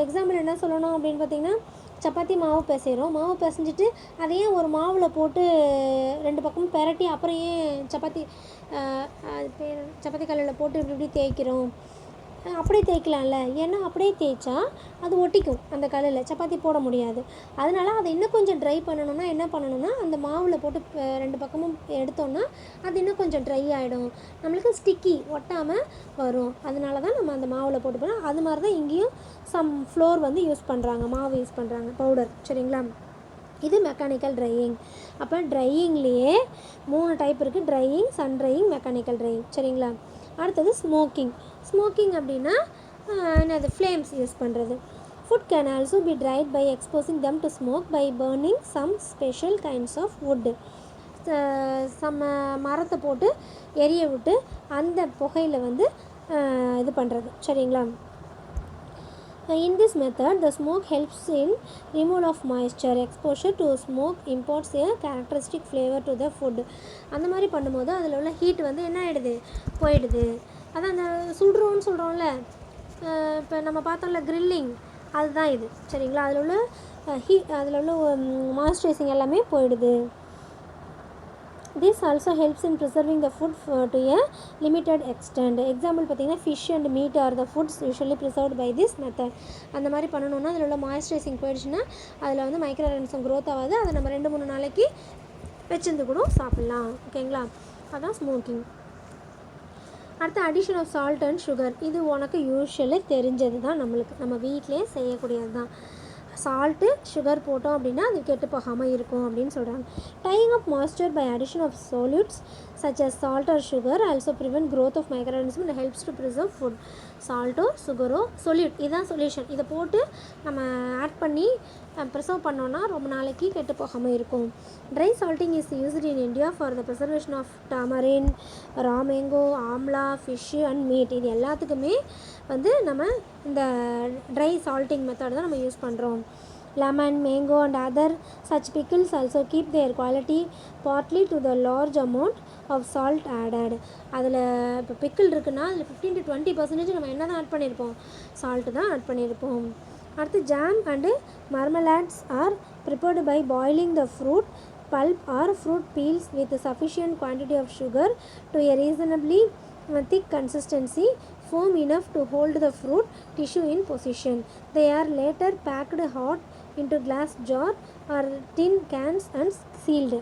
எக்ஸாம்பிள் என்ன சொல்லணும் அப்படின்னு பார்த்திங்கன்னா, சப்பாத்தி மாவு பிசைகிறோம், மாவு பிசைஞ்சிட்டு அதையே ஒரு மாவில் போட்டு ரெண்டு பக்கமும் பெரட்டி அப்புறம் ஏன் சப்பாத்தி கல்லில் போட்டு இப்படி தேய்க்கிறோம், அப்படியே தேய்க்கலாம்ல. ஏன்னா அப்படியே தேய்ச்சா அது ஒட்டிக்கும் அந்த கல்லில், சப்பாத்தி போட முடியாது. அதனால் அதை இன்னும் கொஞ்சம் ட்ரை பண்ணணும்னா என்ன பண்ணணும்னா அந்த மாவில் போட்டு ரெண்டு பக்கமும் எடுத்தோன்னா அது இன்னும் கொஞ்சம் ட்ரை ஆகிடும், நம்மளுக்கு ஸ்டிக்கி ஒட்டாமல் வரும். அதனால தான் நம்ம அந்த மாவில் போட்டு போகிறோம். அது மாதிரி தான் இங்கேயும் சம் ஃப்ளோர் வந்து யூஸ் பண்ணுறாங்க, மாவு யூஸ் பண்ணுறாங்க, பவுடர். சரிங்களா, இது மெக்கானிக்கல் ட்ரையிங். அப்போ ட்ரையிங்லேயே 3 டைப் இருக்குது, drying, sun drying, mechanical drying. சரிங்களா, அடுத்தது ஸ்மோக்கிங். ஸ்மோக்கிங் அப்படின்னா என்னது, ஃப்ளேம்ஸ் யூஸ் பண்ணுறது. Food can also be dried by exposing them to smoke by burning some special kinds of wood. மரத்தை போட்டு எரிய விட்டு அந்த புகையில் வந்து இது பண்ணுறது. சரிங்களா, in this method the smoke helps in removal of moisture. Exposure to smoke imparts a characteristic flavor to the food. அந்த மாதிரி பண்ணும்போது அதில் உள்ள ஹீட் வந்து என்ன ஆகிடுது, போயிடுது. அதான் அந்த சுடுறோன்னு சொல்கிறோம்ல, இப்போ நம்ம பார்த்தோம்ல கிரில்லிங், அதுதான் இது. சரிங்களா, அதில் உள்ள மாய்ஸ்சரைசிங் எல்லாமே போயிடுது. This also helps in preserving the food to a limited extent. Example பார்த்திங்கன்னா fish and meat are the foods usually preserved by this method. அந்த மாதிரி பண்ணணுன்னா அதில் உள்ள மாய்ஸ்சரைசிங் போயிடுச்சுன்னா அதில் வந்து மைக்ரோ ஆர்கானிசம் க்ரோத் ஆகாது. அதை நம்ம 2-3 நாளைக்கு வச்சிருந்து கூட சாப்பிட்லாம். ஓகேங்களா, அதான் ஸ்மோக்கிங். அடுத்து addition of salt and sugar. இது உனக்கு யூஸ்வலி தெரிஞ்சது தான், நம்ம வீட்டிலே செய்யக்கூடியது தான். சால்ட்டு, சுகர் போட்டோம் அப்படின்னா அது கெட்டு போகாமல் இருக்கும் அப்படின்னு சொல்கிறாங்க. Tying up moisture by addition of solutes such as salt or sugar also prevent growth of microorganisms and helps to preserve food. சால்ட்டோ சுகரோ solute, இதுதான் சொல்யூஷன். இதை போட்டு நம்ம ஆட் பண்ணி ப்ரிசர்வ் பண்ணோன்னா ரொம்ப நாளைக்கு கெட்டு போகாமல் இருக்கும். Dry salting is used in India for the preservation of tamarind, raw mango, amla, fish and meat. இது எல்லாத்துக்குமே வந்து நம்ம இந்த ட்ரை சால்ட்டிங் மெத்தட் தான் நம்ம யூஸ் பண்ணுறோம். Lemon, mango and other such pickles also keep their quality partly to the large amount of salt added. அதில் இப்போ பிக்கிள் இருக்குன்னா அதில் 15 to 20% நம்ம என்ன தான் ஆட் பண்ணியிருப்போம், சால்ட்டு தான் ஆட் பண்ணியிருப்போம். அடுத்து jam and marmalades are prepared by boiling the fruit pulp or fruit peels with sufficient quantity of sugar to a reasonably thick consistency, firm enough to hold the fruit tissue in position. They are later packed hot into glass jar or tin cans and sealed.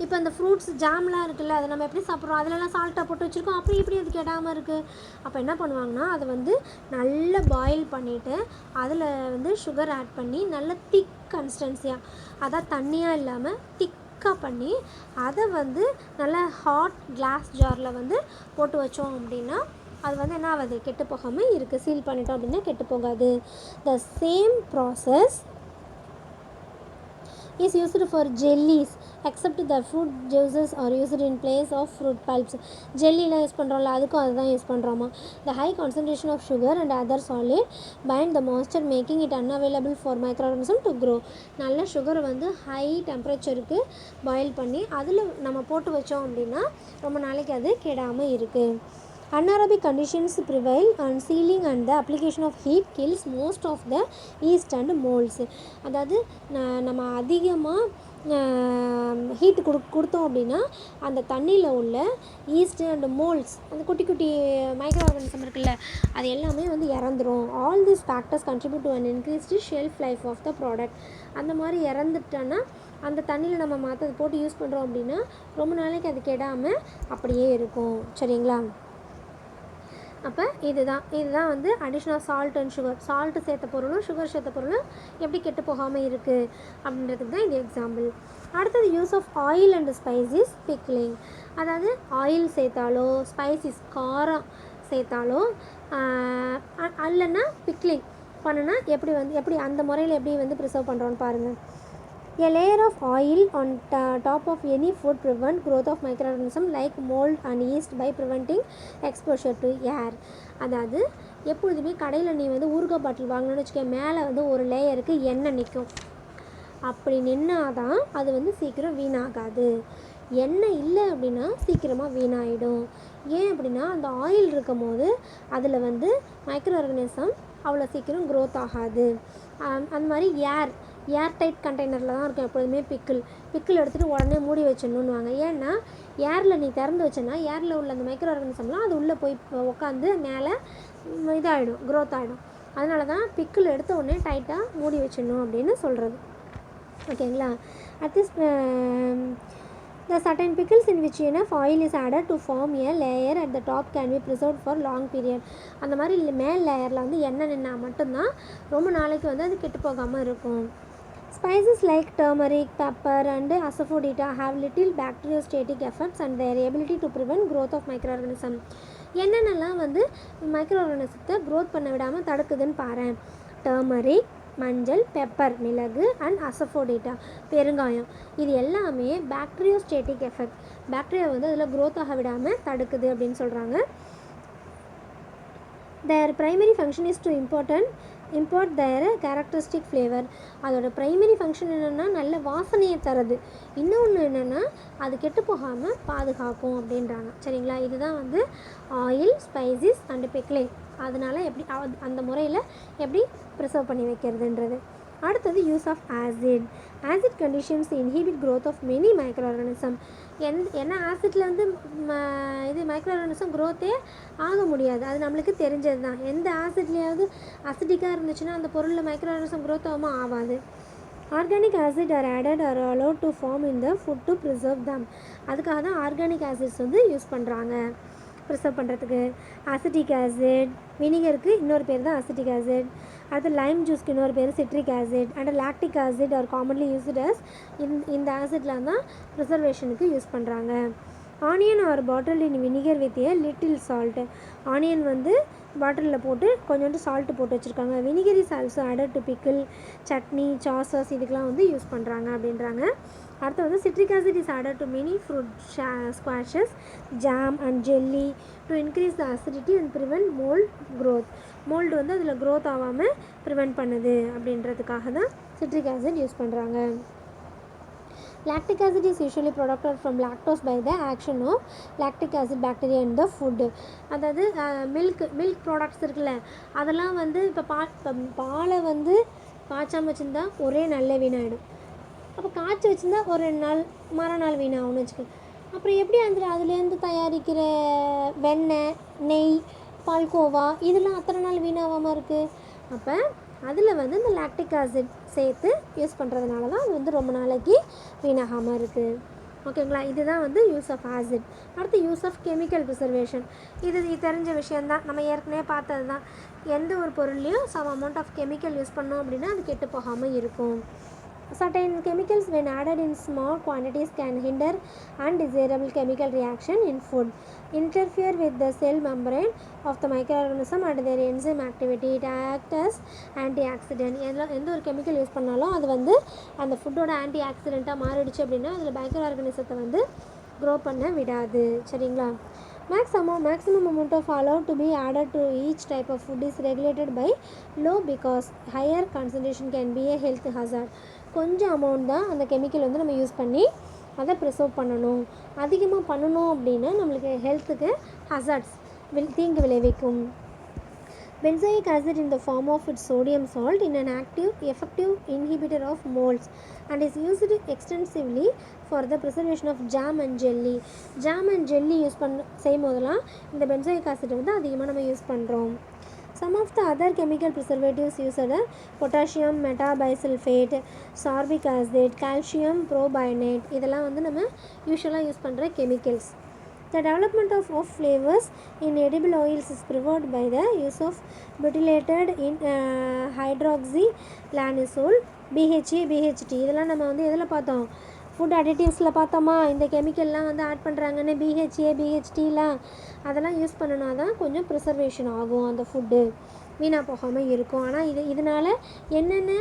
இப்போ இந்த fruits ஜாம்லாம் இருக்குல்ல, அதை நம்ம எப்படி சாப்பிட்றோம், அதிலலாம் சால்ட்டை போட்டு வச்சுருக்கோம், அப்படி இப்படி அது கெடாமல் இருக்குது. அப்போ என்ன பண்ணுவாங்கன்னா, அதை வந்து நல்லா பாயில் பண்ணிவிட்டு அதில் வந்து சுகர் ஆட் பண்ணி நல்ல திக் கன்சிஸ்டன்சியாக, அதான் தண்ணியாக இல்லாமல் திக்காக பண்ணி அதை வந்து நல்லா ஹாட் கிளாஸ் ஜாரில் வந்து போட்டு வச்சோம் அப்படின்னா அது வந்து என்ன ஆகுது, கெட்டு போகாமல் இருக்குது. சீல் பண்ணிட்டோம் அப்படின்னா கெட்டு போகாது. The same process is used for jellies except the fruit juices are used in place of fruit pulps. ஜெல்லிலாம் யூஸ் பண்ணுறோம்ல, அதுக்கும் அதுதான் யூஸ் பண்ணுறோமா. The high concentration of sugar and other solid bind the moisture, making it unavailable for microorganisms to grow. நல்ல சுகரை வந்து high டெம்பரேச்சருக்கு boil பண்ணி அதில் நம்ம போட்டு வச்சோம் அப்படின்னா ரொம்ப நாளைக்கு அது கெடாமல் இருக்குது. Anaerobic conditions prevail and sealing and the application of heat kills most of the yeast and molds. அதாவது நம்ம அதிகமாக ஹீட் கொடுத்தோம் அப்படின்னா அந்த தண்ணியில் உள்ள ஈஸ்ட் அண்ட் மோல்ட்ஸ், அந்த குட்டி குட்டி மைக்ரோ ஆர்கானிசம் இருக்குல்ல, அது எல்லாமே வந்து இறந்துடும். All these factors contribute to an increased shelf life of the product. அந்த மாதிரி இறந்துட்டோன்னா அந்த தண்ணியில் நம்ம மற்றது போட்டு யூஸ் பண்ணுறோம் அப்படின்னா ரொம்ப நாளைக்கு அது கெடாமல் அப்படியே இருக்கும். சரிங்களா? அப்போ இதுதான் வந்து additional of salt and sugar. Salt சேர்த்த பொருளும் சுகர் சேர்த்த பொருளும் எப்படி கெட்டு போகாமல் இருக்குது அப்படின்றதுக்கு தான் இது எக்ஸாம்பிள். அடுத்தது use of oil and spices pickling. அதாவது ஆயில் சேர்த்தாலோ ஸ்பைசஸ் காரம் சேர்த்தாலோ அல்லைன்னா பிக்லிங் பண்ணுனா எப்படி அந்த முறையில் எப்படி வந்து ப்ரிசர்வ் பண்ணுறோன்னு பாருங்கள். A layer of oil on top of any food prevent growth of microorganisms like mold and yeast by preventing exposure to air. அதாவது எப்பொழுதுமே கடையில் நீ வந்து ஊறுகாய் பாட்டில் வாங்கணும்னு வச்சுக்க, மேலே வந்து ஒரு லேயருக்கு எண்ணெய் நிற்கும். அப்படி நின்னாதான் அது வந்து சீக்கிரம் வீணாகாது. எண்ணெய் இல்லை அப்படின்னா சீக்கிரமாக வீணாயிடும். ஏன் அப்படின்னா அந்த ஆயில் இருக்கும் போது அதில் வந்து மைக்ரோ ஆர்கானிசம் அவ்வளோ சீக்கிரம் க்ரோத் ஆகாது. அந்த மாதிரி ஏர்டைட் கண்டெய்னரில் தான் இருக்கும் எப்பொழுதுமே. பிக்கிள் எடுத்துகிட்டு உடனே மூடி வச்சிடணுன்னுவாங்க. ஏன்னா ஏரில் நீ திறந்து வச்சேன்னா ஏரில் உள்ள அந்த மைக்ரோ ஆர்கானிசம்லாம் அது உள்ளே போய் உட்காந்து மேலே இதாகிடும், க்ரோத் ஆகிடும். அதனால தான் பிக்கிள் எடுத்த உடனே டைட்டாக மூடி வச்சிடணும் அப்படின்னு சொல்கிறது. ஓகேங்களா? The certain pickles in which enough oil is added to form a layer at the top can be preserved for long period. அந்த மாதிரி மேல் லேயரில் வந்து எண்ணெய் நின்னா மட்டும்தான் ரொம்ப நாளைக்கு வந்து அது கெட்டு போகாமல் இருக்கும். Spices like turmeric, pepper and asafoetida have little bacteriostatic effects and their ability to prevent growth of microorganisms. என்னென்னலாம் வந்து மைக்ரோ ஆர்கானிசத்தை க்ரோத் பண்ண விடாமல் தடுக்குதுன்னு பாரு. டர்மரிக் மஞ்சள், பெப்பர் மிளகு அண்ட் அசஃபோடிட்டா பெருங்காயம், இது எல்லாமே பாக்டீரியோஸ்டேட்டிக் எஃபெக்ட், பாக்டீரியா வந்து அதில் க்ரோத் ஆக விடாமல் தடுக்குது அப்படின்னு சொல்கிறாங்க. Their primary function is to import their characteristic flavor. அதோட ப்ரைமரி ஃபங்க்ஷன் என்னென்னா நல்ல வாசனையை தரது. இன்னொன்று என்னென்னா அது கெட்டு போகாமல் பாதுகாக்கும் அப்படின்றாங்க. சரிங்களா? இதுதான் வந்து ஆயில், ஸ்பைசஸ் அண்டு பிக்லிங். அதனால் எப்படி அந்த முறையில் எப்படி ப்ரிசர்வ் பண்ணி வைக்கிறதுன்றது. அடுத்தது use of acid conditions inhibit growth of many microorganism. ஏன்னா ஆசிட்டில் வந்து இது மைக்ரோ ஆர்கானிசம் க்ரோத்தே ஆக முடியாது, அது நம்மளுக்கு தெரிஞ்சது தான். எந்த ஆசிட்லேயாவது அசிடிக்காக இருந்துச்சுன்னா அந்த பொருளில் மைக்ரோ ஆர்கானிசம் க்ரோத் ஆகாது. Organic acid are added or allowed to form in the food to preserve them. அதுக்காக தான் ஆர்கானிக் ஆசிட்ஸ் வந்து யூஸ் பண்ணுறாங்க ப்ரிசர்வ் பண்ணுறதுக்கு. அசிட்டிக் ஆசிட், வினிகருக்கு இன்னொரு பேர் தான் அசிட்டிக் ஆசிட். அடுத்து லைம் ஜூஸ்க்கு இன்னொரு பேர் citric acid and lactic acid are commonly used as. இந்த ஆசிட்லாம் தான் ப்ரிசர்வேஷனுக்கு யூஸ் பண்ணுறாங்க. Onion are bottle in vinegar with a little salt. Onion வந்து பாட்டிலில் போட்டு கொஞ்சோண்டு சால்ட்டு போட்டு வச்சுருக்காங்க. Vinegar is also added to pickle, chutney, sauces இதுக்கெலாம் வந்து யூஸ் பண்ணுறாங்க அப்படின்றாங்க. அடுத்து வந்து citric acid is added to many fruit squashes, jam and jelly to increase the acidity and prevent mould growth. Mould வந்து அதில் க்ரோத் ஆகாமல் ப்ரிவென்ட் பண்ணுது அப்படின்றதுக்காக தான் சிட்ரிக் ஆசிட் யூஸ் பண்ணுறாங்க. Lactic acid is usually produced from lactose by the action of lactic acid bacteria in the food. அதாவது milk products இருக்குல்ல, அதெல்லாம் வந்து இப்போ பாலை வந்து காய்ச்சாமல் வச்சுருந்தா ஒரே நல்ல வீணாயிடும். அப்போ காய்ச்சி வச்சுருந்தா ஒரு 2 நாள் மறுநாள் வீணாகும்னு வச்சுக்கோங்க. அப்புறம் எப்படி அதுலேருந்து தயாரிக்கிற வெண்ணெய், நெய், பால்கோவா இதெல்லாம் அத்தனை நாள் வீணாகாமல் இருக்குது? அப்போ அதில் வந்து இந்த லாக்டிக் ஆசிட் சேர்த்து யூஸ் பண்ணுறதுனால தான் அது வந்து ரொம்ப நாளைக்கு வீணாகாமல் இருக்குது. ஓகேங்களா? இதுதான் வந்து யூஸ் ஆஃப் ஆசிட். அடுத்து யூஸ் ஆஃப் கெமிக்கல் ப்ரிசர்வேஷன். இது தெரிஞ்ச விஷயந்தான், நம்ம ஏற்கனவே பார்த்தது தான். எந்த ஒரு பொருள்லையும் some amount of chemical use பண்ணோம் அப்படின்னா அது கெட்டு போகாமல் இருக்கும். Certain chemicals when added in small quantities can hinder undesirable chemical reaction in food, interfere with the cell membrane of the microorganism and their enzyme activity. It acts as antioxidant. எந்த ஒரு chemical use பண்ணாலும் அது வந்து அந்த ஃபுட்டோட anti ஆக்சிடெண்ட்டாக மாறிடுச்சு அப்படின்னா அதில் micro ஆர்கானிசத்தை வந்து க்ரோ பண்ண விடாது. சரிங்களா? Maximum amount of allowed to be added to each type of food is regulated by law because higher concentration can be a health hazard. கொஞ்சம் அமௌண்ட் தான் அந்த கெமிக்கல் வந்து நம்ம யூஸ் பண்ணி அதை ப்ரிசர்வ் பண்ணணும். அதிகமாக பண்ணணும் அப்படின்னா நம்மளுக்கு ஹெல்த்துக்கு ஹசார்ட்ஸ் தீங்கு விளைவிக்கும். Benzoic acid in the form of its sodium salt in an effective inhibitor of molds and is used extensively for the preservation of jam and jelly. Jam and jelly use செய்யும் போதெல்லாம் இந்த benzoic acid வந்து அதிகமாக நம்ம use பண்ணுறோம். Some of the other chemical preservatives used are potassium metabisulfate, sorbic acid, calcium probionate. இதெல்லாம் வந்து நம்ம யூஸ்வலாக யூஸ் பண்ணுற chemicals. The development of flavors in edible oils is prevented by the use of butylated hydroxylanisole, BHA, BHT. இதெல்லாம் நம்ம வந்து எதில் பார்த்தோம்? ஃபுட் அடிட்டிவ்ஸில் பார்த்தோமா? இந்த கெமிக்கல்லாம் வந்து ஆட் பண்ணுறாங்கன்னு BHA, BHTலாம் அதெல்லாம் யூஸ் பண்ணினா தான் கொஞ்சம் ப்ரிசர்வேஷன் ஆகும், அந்த ஃபுட்டு வீணாக போகாமல் இருக்கும். ஆனால் இதனால் என்னென்ன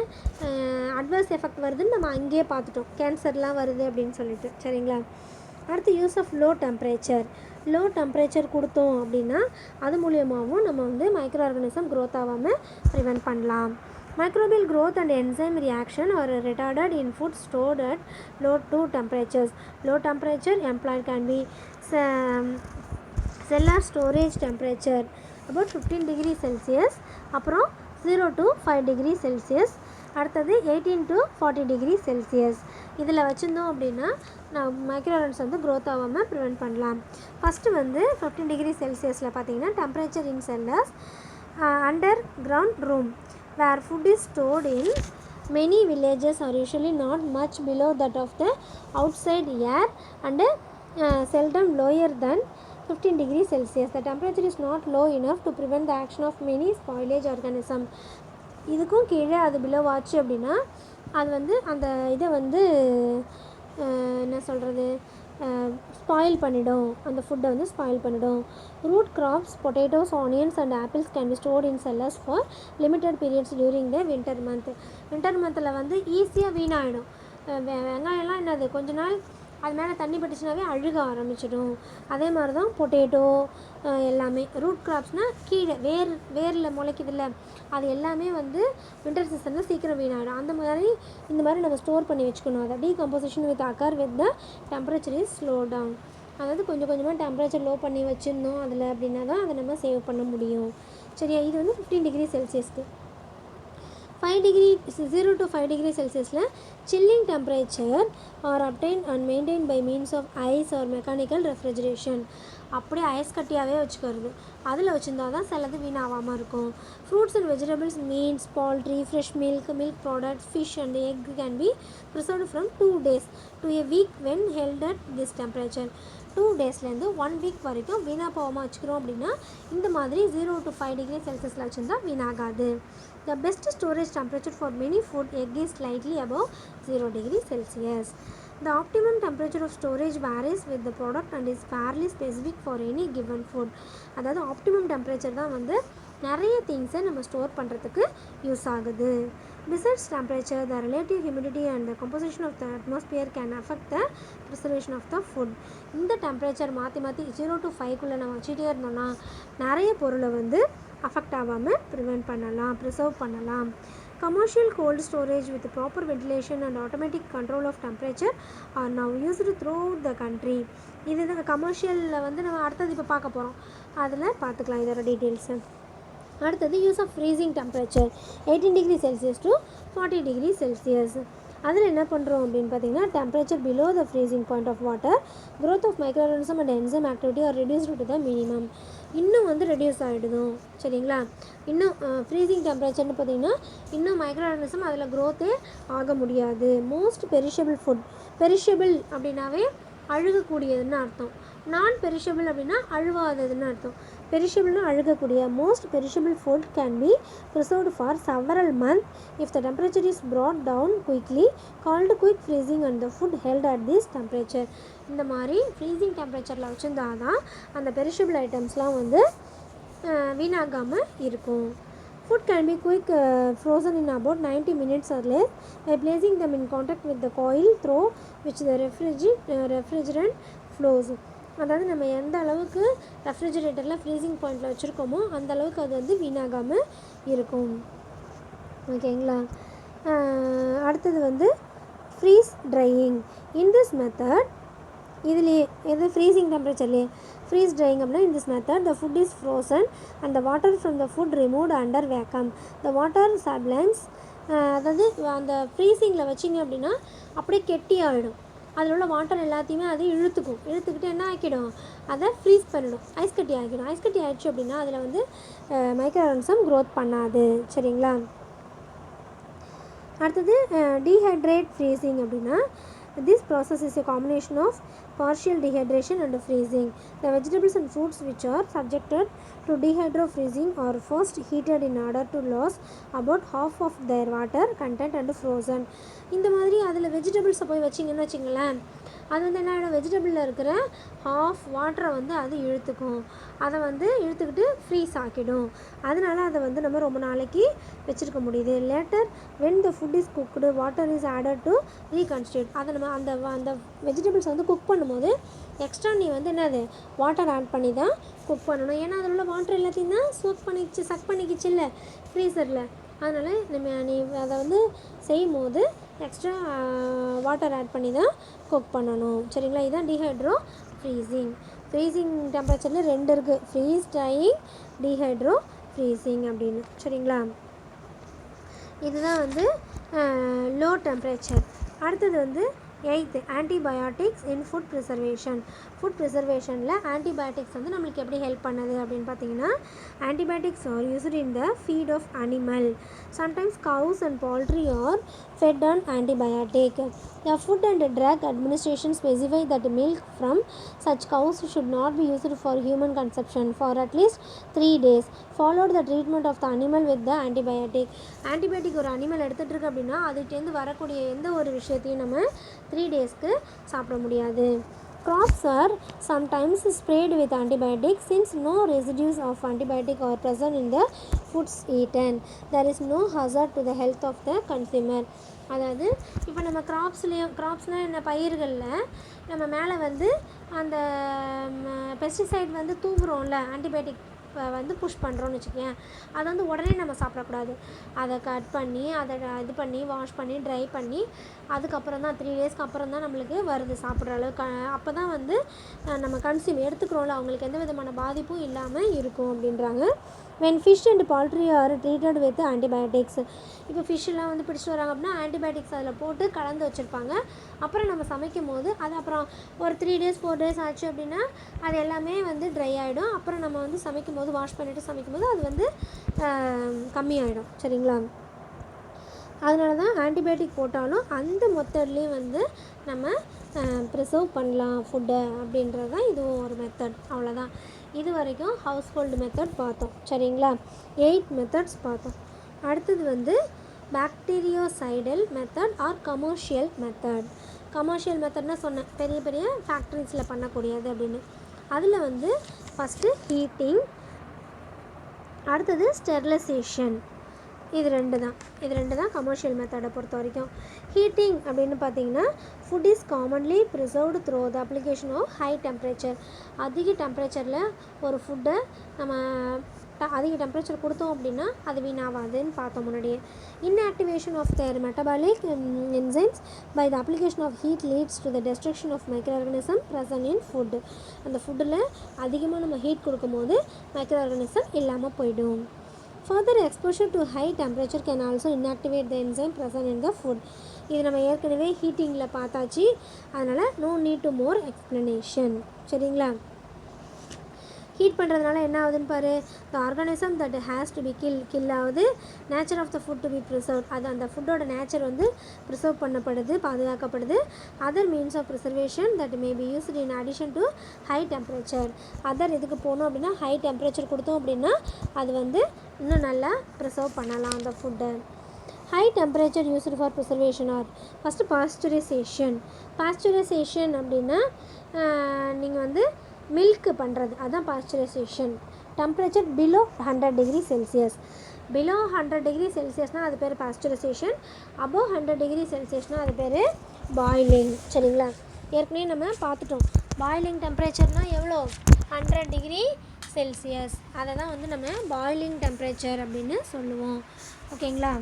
அட்வர்ஸ் எஃபெக்ட் வருதுன்னு நம்ம அங்கேயே பார்த்துட்டோம். கேன்சர்லாம் வருது அப்படின்னு சொல்லிட்டு. சரிங்களா? அடுத்து யூஸ் ஆஃப் லோ டெம்பரேச்சர் கொடுத்தோம் அப்படின்னா அது மூலியமாகவும் நம்ம வந்து மைக்ரோ ஆர்கானிசம் க்ரோத் ஆகாமல் ப்ரிவென்ட் பண்ணலாம். Microbial growth and enzyme reaction are retarded in food stored at low temperatures. Low temperature employed can be cellar storage temperature about 15 degrees Celsius, அப்புறம் 0 to 5 degrees Celsius, அடுத்தது 18 to 40 degrees Celsius. இதில் வச்சுருந்தோம் அப்படின்னா நான் micro organism வந்து growth ஆகாமல் prevent பண்ணலாம். First வந்து 15 degree Celsiusல பார்த்தீங்கன்னா temperature in sellers under ground room where food is stored in many villages are usually not much below that of the outside air and seldom lower than 15 degrees Celsius. The temperature is not low enough to prevent the action of many spoilage organism. இதுக்கும் கீழே அது below ஆச்சு அப்படின்னா அது வந்து அந்த இதை வந்து என்ன சொல்கிறது ஸ்பாயில் பண்ணிடும், அந்த ஃபுட்டை வந்து ஸ்பாயில் பண்ணிடும். Root crops, potatoes, onions and apples can be stored in cellars for limited periods during the winter மந்தில் வந்து ஈஸியாக வீணாகிடும். வெங்காயம்லாம் என்னது கொஞ்ச நாள் அது மேலே தண்ணி பட்டுச்சுனாவே அழுக ஆரம்பிச்சிடும். அதே மாதிரி தான் பொட்டேட்டோ எல்லாமே. ரூட் கிராப்ஸ்னால் கீழே வேரில் முளைக்குதில்ல, அது எல்லாமே வந்து வின்டர் சீசனில் சீக்கிரம் வீணாகிடும். இந்த மாதிரி நம்ம ஸ்டோர் பண்ணி வச்சுக்கணும். அதை decomposition with occur with the temperature is slow down. அதாவது கொஞ்சம் கொஞ்சமாக டெம்பரேச்சர் லோ பண்ணி வச்சுருந்தோம் அதில் அப்படின்னா தான் அதை நம்ம சேவ் பண்ண முடியும். சரியா? இது வந்து 15 degree Celsiusக்கு. 0 to 5 degree Celsiusல chilling temperature are obtained and maintained by means of ice or mechanical refrigeration. அப்படியே ஐஸ் கட்டியாகவே வச்சுக்கிறது. அதில் வச்சுருந்தா தான் சிலது வீணாகாமல் இருக்கும். Fruits and vegetables, meets, poultry, fresh milk products, fish and egg can be preserved from 2 days to a week when held at this temperature. 2 daysலேருந்து 1 week வரைக்கும் வீணாக போகாமல் வச்சுக்கிறோம் அப்படின்னா இந்த மாதிரி 0 to 5 degree Celsiusல வச்சுருந்தா வீணாகாது. The best storage temperature for many food egg is slightly above 0 degree Celsius. The optimum temperature of storage varies with the product and is fairly specific for any given food. அதாவது optimum temperature தான் வந்து நிறைய திங்ஸை நம்ம store பண்ணுறதுக்கு use ஆகுது. Besides temperature, the relative humidity and the composition of the atmosphere can affect the preservation of the food. இந்த temperature மாற்றி 0 to 5குள்ளே நம்ம வச்சுட்டே இருந்தோம்னா நிறைய பொருளை வந்து அஃபெக்ட் ஆகாமல் ப்ரிசர்வ் பண்ணலாம். Commercial cold storage with proper ventilation and automatic control of temperature are now used throughout the country. இது தான் கமர்ஷியலில் வந்து நம்ம அடுத்தது இப்போ பார்க்க போகிறோம், அதில் பார்த்துக்கலாம் இதோட டீட்டெயில்ஸு. அடுத்தது use of freezing temperature 18 degree Celsius to 40 degree Celsius. அதில் என்ன பண்ணுறோம் அப்படின்னு பார்த்தீங்கன்னா, temperature below the freezing point of water, growth of microorganism and enzyme activity are reduced to the minimum. இன்னும் வந்து ரெடியூஸ் ஆகிடுதும். சரிங்களா? இன்னும் ஃப்ரீசிங் டெம்பரேச்சர்னு பார்த்தீங்கன்னா இன்னும் மைக்ரோ ஆர்கானிசம் அதில் க்ரோத்தே ஆக முடியாது. மோஸ்ட் பெரிஷபிள் ஃபுட், பெரிஷபிள் அப்படின்னாவே அழுகக்கூடியதுன்னு அர்த்தம். நான் பெரிஷபிள் அப்படின்னா அழுவாததுன்னு அர்த்தம். பெரிஷபிள்னா அழுகக்கூடிய. Most perishable food can be preserved for several month if the temperature is brought down quickly, called quick freezing and the food held at this temperature. இந்த மாதிரி ஃப்ரீசிங் டெம்பரேச்சரில் வச்சுருந்தா தான் அந்த பெரிஷபிள் ஐட்டம்ஸ்லாம் வந்து வீணாகாமல் இருக்கும். Food can be quick frozen in about 90 minutes or less by placing them in contact with the coil through which the refrigerant flows. அதாவது நம்ம எந்த அளவுக்கு ரெஃப்ரிஜிரேட்டரில் ஃப்ரீசிங் பாயிண்டில் வச்சுருக்கோமோ அந்த அளவுக்கு அது வந்து வீணாகாமல் இருக்கும். ஓகேங்களா? அடுத்தது வந்து freeze drying. In this method, இதுலேயே எது ஃப்ரீசிங் டெம்பரேச்சர்லேயே ஃப்ரீஸ் ட்ரையிங் அப்படின்னா, in this method the food is frozen and the water from the food removed under vacuum. The water sublimes, அதாவது அந்த ஃப்ரீசிங்கில் வச்சிங்க அப்படின்னா அப்படியே கெட்டி ஆகிடும். அதில் உள்ள வாட்டர் எல்லாத்தையுமே அது இழுத்துக்கிட்டு என்ன ஆக்கிடும், அதை ஃப்ரீஸ் பண்ணிடும், ஐஸ் கட்டி ஆக்கிடும். ஐஸ் கட்டி ஆகிடுச்சு அப்படின்னா அதில் வந்து மைக்ரோ ஆர்கானிசம் க்ரோத் பண்ணாது. சரிங்களா? அடுத்தது டீஹைட்ரேட் ஃப்ரீசிங் அப்படின்னா, this process is a combination of partial dehydration and freezing. The vegetables and fruits which are subjected to dehydro-freezing are first heated in order to lose about half of their water content and frozen. இந்த மாதிரி அதில் வெஜிடபிள்ஸை போய் வச்சிங்கன்னு வச்சிங்களேன், அது வந்து என்ன ஆகிடும், வெஜிடபிளில் இருக்கிற ஹாஃப் வாட்டரை வந்து அது இழுத்துக்கும். அதை வந்து இழுத்துக்கிட்டு ஃப்ரீஸ் ஆக்கிடும். அதனால் அதை வந்து நம்ம ரொம்ப நாளைக்கு வச்சுருக்க முடியுது. Later when the food is cooked, water is added to reconstitute. அதை நம்ம அந்த வெஜிடபிள்ஸ் வந்து குக் பண்ணும்போது எக்ஸ்ட்ரா நீ வந்து என்னது வாட்டர் ஆட் பண்ணி தான் குக் பண்ணணும். ஏன்னா அதில் உள்ள வாட்டர் எல்லாத்தையும் தான் சக் பண்ணிக்கிச்சு இல்லை ஃப்ரீசரில். அதனால் நீ அதை வந்து செய்யும் போது எக்ஸ்ட்ரா வாட்டர் ஆட் பண்ணி தான் குக் பண்ணணும். சரிங்களா? இதுதான் டீஹைட்ரோ ஃப்ரீசிங். ஃப்ரீசிங் டெம்பரேச்சரில் 2 இருக்குது, ஃப்ரீஸ் ட்ரையிங், டீஹைட்ரோ ஃப்ரீசிங் அப்படின்னு. சரிங்களா? இதுதான் வந்து லோ டெம்பரேச்சர். அடுத்தது வந்து 8th, antibiotics in food preservation. Food ப்ரிசர்வேஷனில் ஆன்டிபயோட்டிக்ஸ் வந்து நம்மளுக்கு எப்படி ஹெல்ப் பண்ணுது அப்படின்னு பார்த்தீங்கன்னா, antibiotics are used in the feed of animal. Sometimes cows and poultry are fed on antibiotic. The Food and Drug Administration specify that milk from such cows should not be used for human consumption for at least 3 days. Followed the treatment of the animal with the antibiotic. Antibiotic ஒரு animal எடுத்துகிட்டு இருக்கு அப்படின்னா அதுகிட்டேருந்து வரக்கூடிய எந்த ஒரு விஷயத்தையும் நம்ம 3 டேஸ்க்கு சாப்பிட முடியாது. Crops are sometimes sprayed with antibiotics since no residues of antibiotic are present in the foods eaten. There is no hazard to the health of the consumer. அதாவது இப்போ நம்ம கிராப்ஸ்னால் என்ன, பயிர்களில் நம்ம மேலே வந்து அந்த பெஸ்டிசைட் வந்து தூவுறோம்ல, ஆன்டிபயோட்டிக் வந்து புஷ் பண்ணுறோன்னு வச்சுக்கேன். அதை வந்து உடனே நம்ம சாப்பிடக்கூடாது. அதை கட் பண்ணி அதை இது பண்ணி வாஷ் பண்ணி ட்ரை பண்ணி அதுக்கப்புறம் தான் 3 டேஸ்க்கு அப்புறம் தான் நம்மளுக்கு வருது சாப்பிட்ற அளவுக்கு. அப்போ தான் வந்து நம்ம கன்சியூம் எடுத்துக்கிறோம்ல, அவங்களுக்கு எந்த விதமான பாதிப்பும் இல்லாமல் இருக்கும் அப்படின்றாங்க. when fish and poultry are treated with antibiotics. இப்போ ஃபிஷ்ஷெலாம் வந்து பிடிச்சிட்டு வராங்க அப்படின்னா ஆன்டிபயோட்டிக்ஸ் அதில் போட்டு கலந்து வச்சுருப்பாங்க. அப்புறம் நம்ம சமைக்கும் போது அது அப்புறம் ஒரு 3 டேஸ் 4 டேஸ் ஆச்சு அப்படின்னா அது எல்லாமே வந்து ட்ரை ஆகிடும். அப்புறம் நம்ம வந்து சமைக்கும் போது வாஷ் பண்ணிவிட்டு சமைக்கும் போது அது வந்து கம்மியாயிடும். சரிங்களா? அதனால தான் ஆன்டிபயோட்டிக் போட்டாலும் அந்த மெத்தட்லேயும் வந்து நம்ம ப்ரிசர்வ் பண்ணலாம் ஃபுட்டை அப்படின்றது தான் இதுவும் ஒரு மெத்தட். அவ்வளோதான். இது வரைக்கும் ஹவுஸ் ஹோல்டு மெத்தட் பார்த்தோம். சரிங்களா? 8 மெத்தட்ஸ் பார்த்தோம். அடுத்தது வந்து bactericidal method or commercial method. Commercial மெத்தட்னால் சொன்னேன், பெரிய பெரிய ஃபேக்ட்ரிஸில் பண்ணக்கூடியது அப்படின்னு. அதில் வந்து ஃபஸ்ட்டு ஹீட்டிங், அடுத்தது ஸ்டெரிலைசேஷன். இது ரெண்டு தான் கமர்ஷியல் மெத்தடை பொறுத்த வரைக்கும். ஹீட்டிங் அப்படின்னு பார்த்தீங்கன்னா, food is commonly preserved through the application of high temperature. அதிக டெம்பரேச்சரில் ஒரு ஃபுட்டை நம்ம அதிக டெம்பரேச்சர் கொடுத்தோம் அப்படின்னா அது வீணாகாதுன்னு பார்த்தோம் முன்னாடியே. Inactivation of their metabolic enzymes by the application of heat leads to the destruction of micro organism present in food. அந்த ஃபுட்டில் அதிகமாக நம்ம ஹீட் கொடுக்கும் போது மைக்ரோ ஆர்கானிசம் இல்லாமல் போயிடும். Further exposure to high temperature can also inactivate the enzyme present in the food. இது நம்ம ஏற்கனவே ஹீட்டிங்கில் பார்த்தாச்சு, அதனால் no need to more explanation. சரிங்களா? ஹீட் பண்ணுறதுனால என்ன ஆகுதுன்னு பாரு. The organism that has to be kill ஆகுது. Nature of the food to be preserve, அது அந்த ஃபுட்டோட நேச்சர் வந்து ப்ரிசர்வ் பண்ணப்படுது, பாதுகாக்கப்படுது. Other means of preservation that may be used in addition to high temperature. Other இதுக்கு போகணும் அப்படின்னா ஹை டெம்பரேச்சர் கொடுத்தோம் அப்படின்னா அது வந்து இன்னும் நல்லா ப்ரிசர்வ் பண்ணலாம் அந்த ஃபுட்டை. High temperature used for preservation are first pasteurisation. Pasteurisation அப்படின்னா நீங்கள் வந்து மில்க்கு பண்ணுறது, அதுதான் pasteurisation. Temperature below 100 degree Celsius. Below 100 degree செல்சியஸ்னால் அது பேர் பாஸ்டரைசேஷன். அபோவ் 100 டிகிரி செல்சியஸ்னால் அது பேர் பாயிலிங். சரிங்களா? ஏற்கனவே நம்ம பார்த்துட்டோம். பாயிலிங் டெம்பரேச்சர்னால் எவ்வளோ? 100 டிகிரி செல்சியஸ். அதை தான் வந்து நம்ம பாயிலிங் டெம்பரேச்சர் அப்படின்னு சொல்லுவோம். ஓகேங்களா?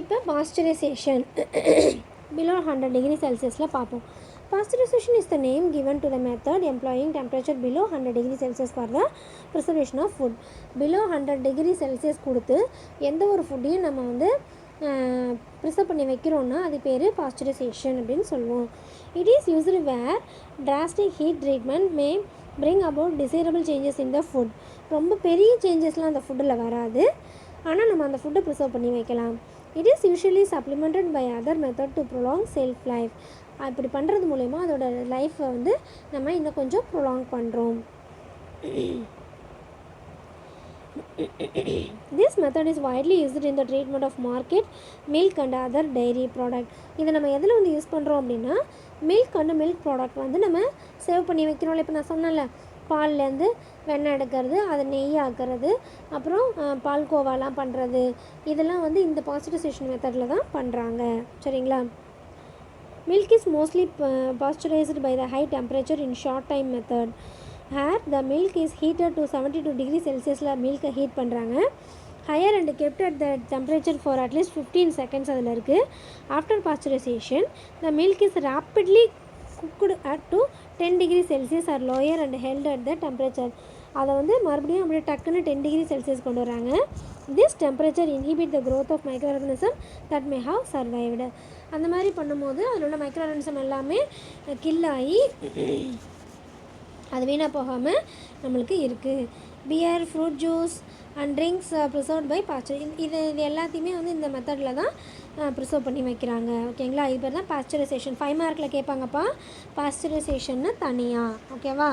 இப்போ பாஸ்டரைசேஷன் பிலோ 100 டிகிரி செல்சியஸில் பார்ப்போம். Pasteurization is the name given to the method employing temperature below 100 degree Celsius for the preservation of food. Below 100 degree Celsius கொடுத்து எந்த ஒரு ஃபுட்டையும் நம்ம வந்து ப்ரிசர்வ் பண்ணி வைக்கிறோன்னா அது பேர் பாஸ்டரைசேஷன் அப்படின்னு சொல்லுவோம். It is used where drastic heat treatment may bring about desirable changes in the food. ரொம்ப பெரிய சேஞ்சஸ்லாம் அந்த ஃபுட்டில் வராது, ஆனால் நம்ம அந்த ஃபுட்டை ப்ரிசர்வ் பண்ணி வைக்கலாம். It is usually supplemented by other method to prolong shelf life. அப்படி பண்ணுறது மூலயமா அதோட லைஃப்பை வந்து நம்ம இன்னும் கொஞ்சம் ப்ரொலாங் பண்ணுறோம். This method is widely used in the treatment of market, milk and other dairy product. இதை நம்ம எதில் வந்து யூஸ் பண்ணுறோம் அப்படின்னா மில்க் அண்ட் மில்க் ப்ராடக்ட் வந்து நம்ம சேவ் பண்ணி வைக்கிறோம்ல. இப்போ நான் சொன்னேன்ல, பால்லேருந்து வெண்ணெய் எடுக்கிறது, அதை நெய் ஆக்கிறது, அப்புறம் பால்கோவாலாம் பண்ணுறது, இதெல்லாம் வந்து இந்த பாஸ்டரைசேஷன் மெத்தடில் தான் பண்ணுறாங்க. சரிங்களா? Milk is mostly pasteurized by the high temperature in short time method. Here the milk is heated to 72 degrees Celsius. Milk heat பண்ணுறாங்க. Higher and kept at the temperature for at least 15 seconds அதில் இருக்குது. After pasteurization, the milk is rapidly cooked at to 10 degrees Celsius or lower and held at the temperature. அதை வந்து மறுபடியும் அப்படியே டக்குன்னு 10 degree Celsius கொண்டு வராங்க. This temperature inhibit the growth of microorganism that may have survived. அந்த மாதிரி பண்ணும்போது அதில் உள்ள மைக்ரோஆர்கானிசம் எல்லாமே கில் ஆகி அது வீணாக போகாமல் நம்மளுக்கு இருக்குது. Beer, fruit juice and drinks preserved by Pasteur. இது எல்லாத்தையுமே வந்து இந்த மெத்தடில் தான் ப்ரிசர்வ் பண்ணி வைக்கிறாங்க. ஓகேங்களா? இது பேர் தான் பாஸ்டரைசேஷன். 5 மார்க்கில் கேட்பாங்கப்பா பாஸ்டரைசேஷன்னு தனியாக. ஓகேவா?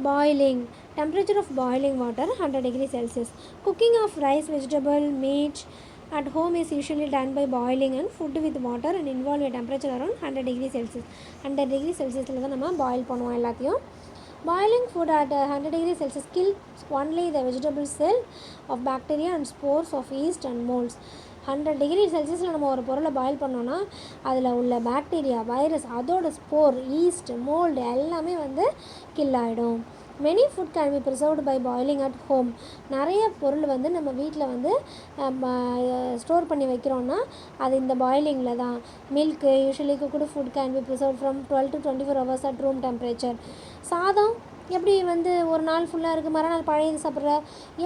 Boiling. Temperature of boiling water 100 degrees Celsius. Cooking of rice, vegetable, meat at home is usually done by boiling and food with water and involve a temperature around 100 degrees Celsius. 100 degrees Celsius தான் நம்ம boil பண்ணுவோம் எல்லாத்தையும். Boiling food at 100 degrees Celsius kills only the vegetable cell of bacteria and spores of yeast and molds. 100 degree செல்சியஸில் நம்ம ஒரு பொருளை boil பண்ணோன்னா அதில் உள்ள பாக்டீரியா, வைரஸ், அதோட ஸ்போர், ஈஸ்ட், மோல்டு எல்லாமே வந்து கில் ஆகிடும். Many food can be preserved by boiling at home. நிறைய பொருள் வந்து நம்ம வீட்டில் வந்து ஸ்டோர் பண்ணி வைக்கிறோன்னா அது இந்த பாயிலிங்கில் தான். Milk usually cooked food can B preserve from 12 to 24 hours at room temperature. சாதம் எப்படி வந்து ஒரு நாள் ஃபுல்லாக இருக்குது, மறுநாள் பழையது சாப்பிட்ற,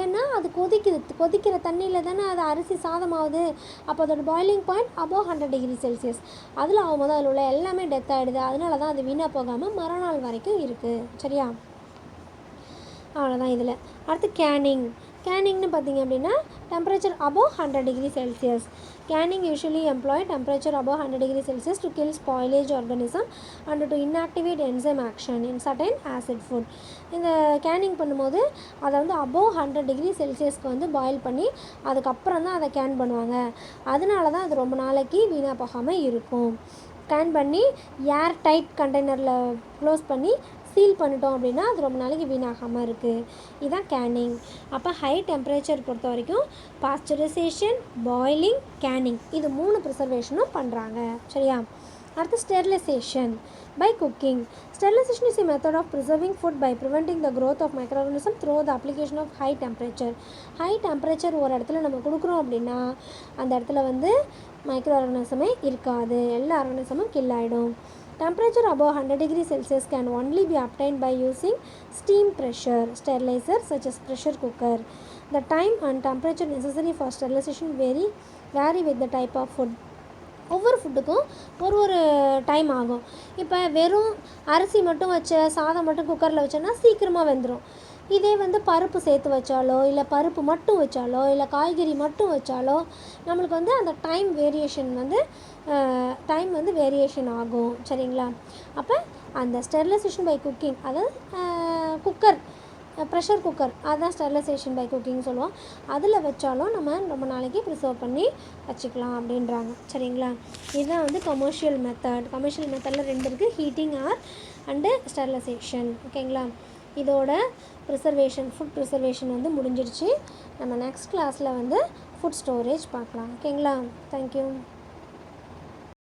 ஏன்னா அது கொதிக்கிற தண்ணியில் தானே அது அரிசி சாதமாகுது. அப்போ அதோட boiling point above 100 degree Celsius. அதில் ஆகும்போது அதில் உள்ள எல்லாமே டெத் ஆகிடுது. அதனால தான் அது வீணாக போகாமல் மறுநாள் வரைக்கும் இருக்குது. சரியா? அவ்வளோதான். இதில் அடுத்து கேனிங்னு பார்த்திங்க அப்படின்னா temperature above 100 degree Celsius. Canning usually employ temperature above 100 degree Celsius to kill spoilage organism and to inactivate enzyme action in certain acid food. இந்த கேனிங் பண்ணும்போது அதை வந்து அபோவ் 100 டிகிரி செல்சியஸ்க்கு வந்து பாயில் பண்ணி அதுக்கப்புறம் தான் அதை கேன் பண்ணுவாங்க. அதனால தான் அது ரொம்ப நாளைக்கு வீணாக போகாமல் இருக்கும். கேன் பண்ணி ஏர் டைட் கண்டெய்னரில் க்ளோஸ் பண்ணி சீல் பண்ணிட்டோம் அப்படின்னா அது ரொம்ப நாளைக்கு வீணாகாமல் இருக்குது. இதுதான் கேனிங். அப்போ ஹை டெம்பரேச்சர் பொறுத்த வரைக்கும் பாஸ்டரைசேஷன், பாயிலிங், கேனிங் இது 3 ப்ரிசர்வேஷனும் பண்ணுறாங்க. சரியா? அடுத்து sterilization by cooking. Sterilization is a method of preserving food by preventing the growth of microorganisms through the application of high temperature. High temperature ஒரு இடத்துல நம்ம கொடுக்குறோம் அப்படின்னா அந்த இடத்துல வந்து மைக்ரோ ஆர்கானிசமே இருக்காது, எல்லா ஆர்கானிசமும் கில் ஆகிடும். Temperature above 100 degrees Celsius can only be obtained by using steam pressure sterilizer such as pressure cooker. The time and temperature necessary for sterilization vary with the type of food. ஒவ்வொரு ஃபுட்டுக்கும் ஒரு time ஆகும். இப்போ வெறும் அரிசி மட்டும் சாதம் மட்டும் குக்கரில் வச்சோன்னா சீக்கிரமாக வெந்துடும். இதே வந்து பருப்பு சேர்த்து வச்சாலோ இல்லை பருப்பு மட்டும் வச்சாலோ இல்லை காய்கறி மட்டும் வச்சாலோ நம்மளுக்கு வந்து அந்த டைம் வேரியேஷன் ஆகும். சரிங்களா? அப்போ அந்த ஸ்டெரிலைசேஷன் பை குக்கிங், அதாவது குக்கர், ப்ரெஷர் குக்கர், அதுதான் ஸ்டெரிலைசேஷன் பை குக்கிங் சொல்லுவோம். அதில் வச்சாலும் நம்ம ரொம்ப நாளைக்கு ப்ரிசர்வ் பண்ணி வச்சுக்கலாம் அப்படின்றாங்க. சரிங்களா? இதுதான் வந்து கமர்ஷியல் மெத்தடில் 2 இருக்குது, ஹீட்டிங் அண்டு ஸ்டெரிலைசேஷன். ஓகேங்களா? இதோட ஃபுட் ப்ரிசர்வேஷன் வந்து முடிஞ்சிடுச்சு. நம்ம நெக்ஸ்ட் கிளாஸில் வந்து ஃபுட் ஸ்டோரேஜ் பார்க்கலாம். ஓகேங்களா? தேங்க்யூ.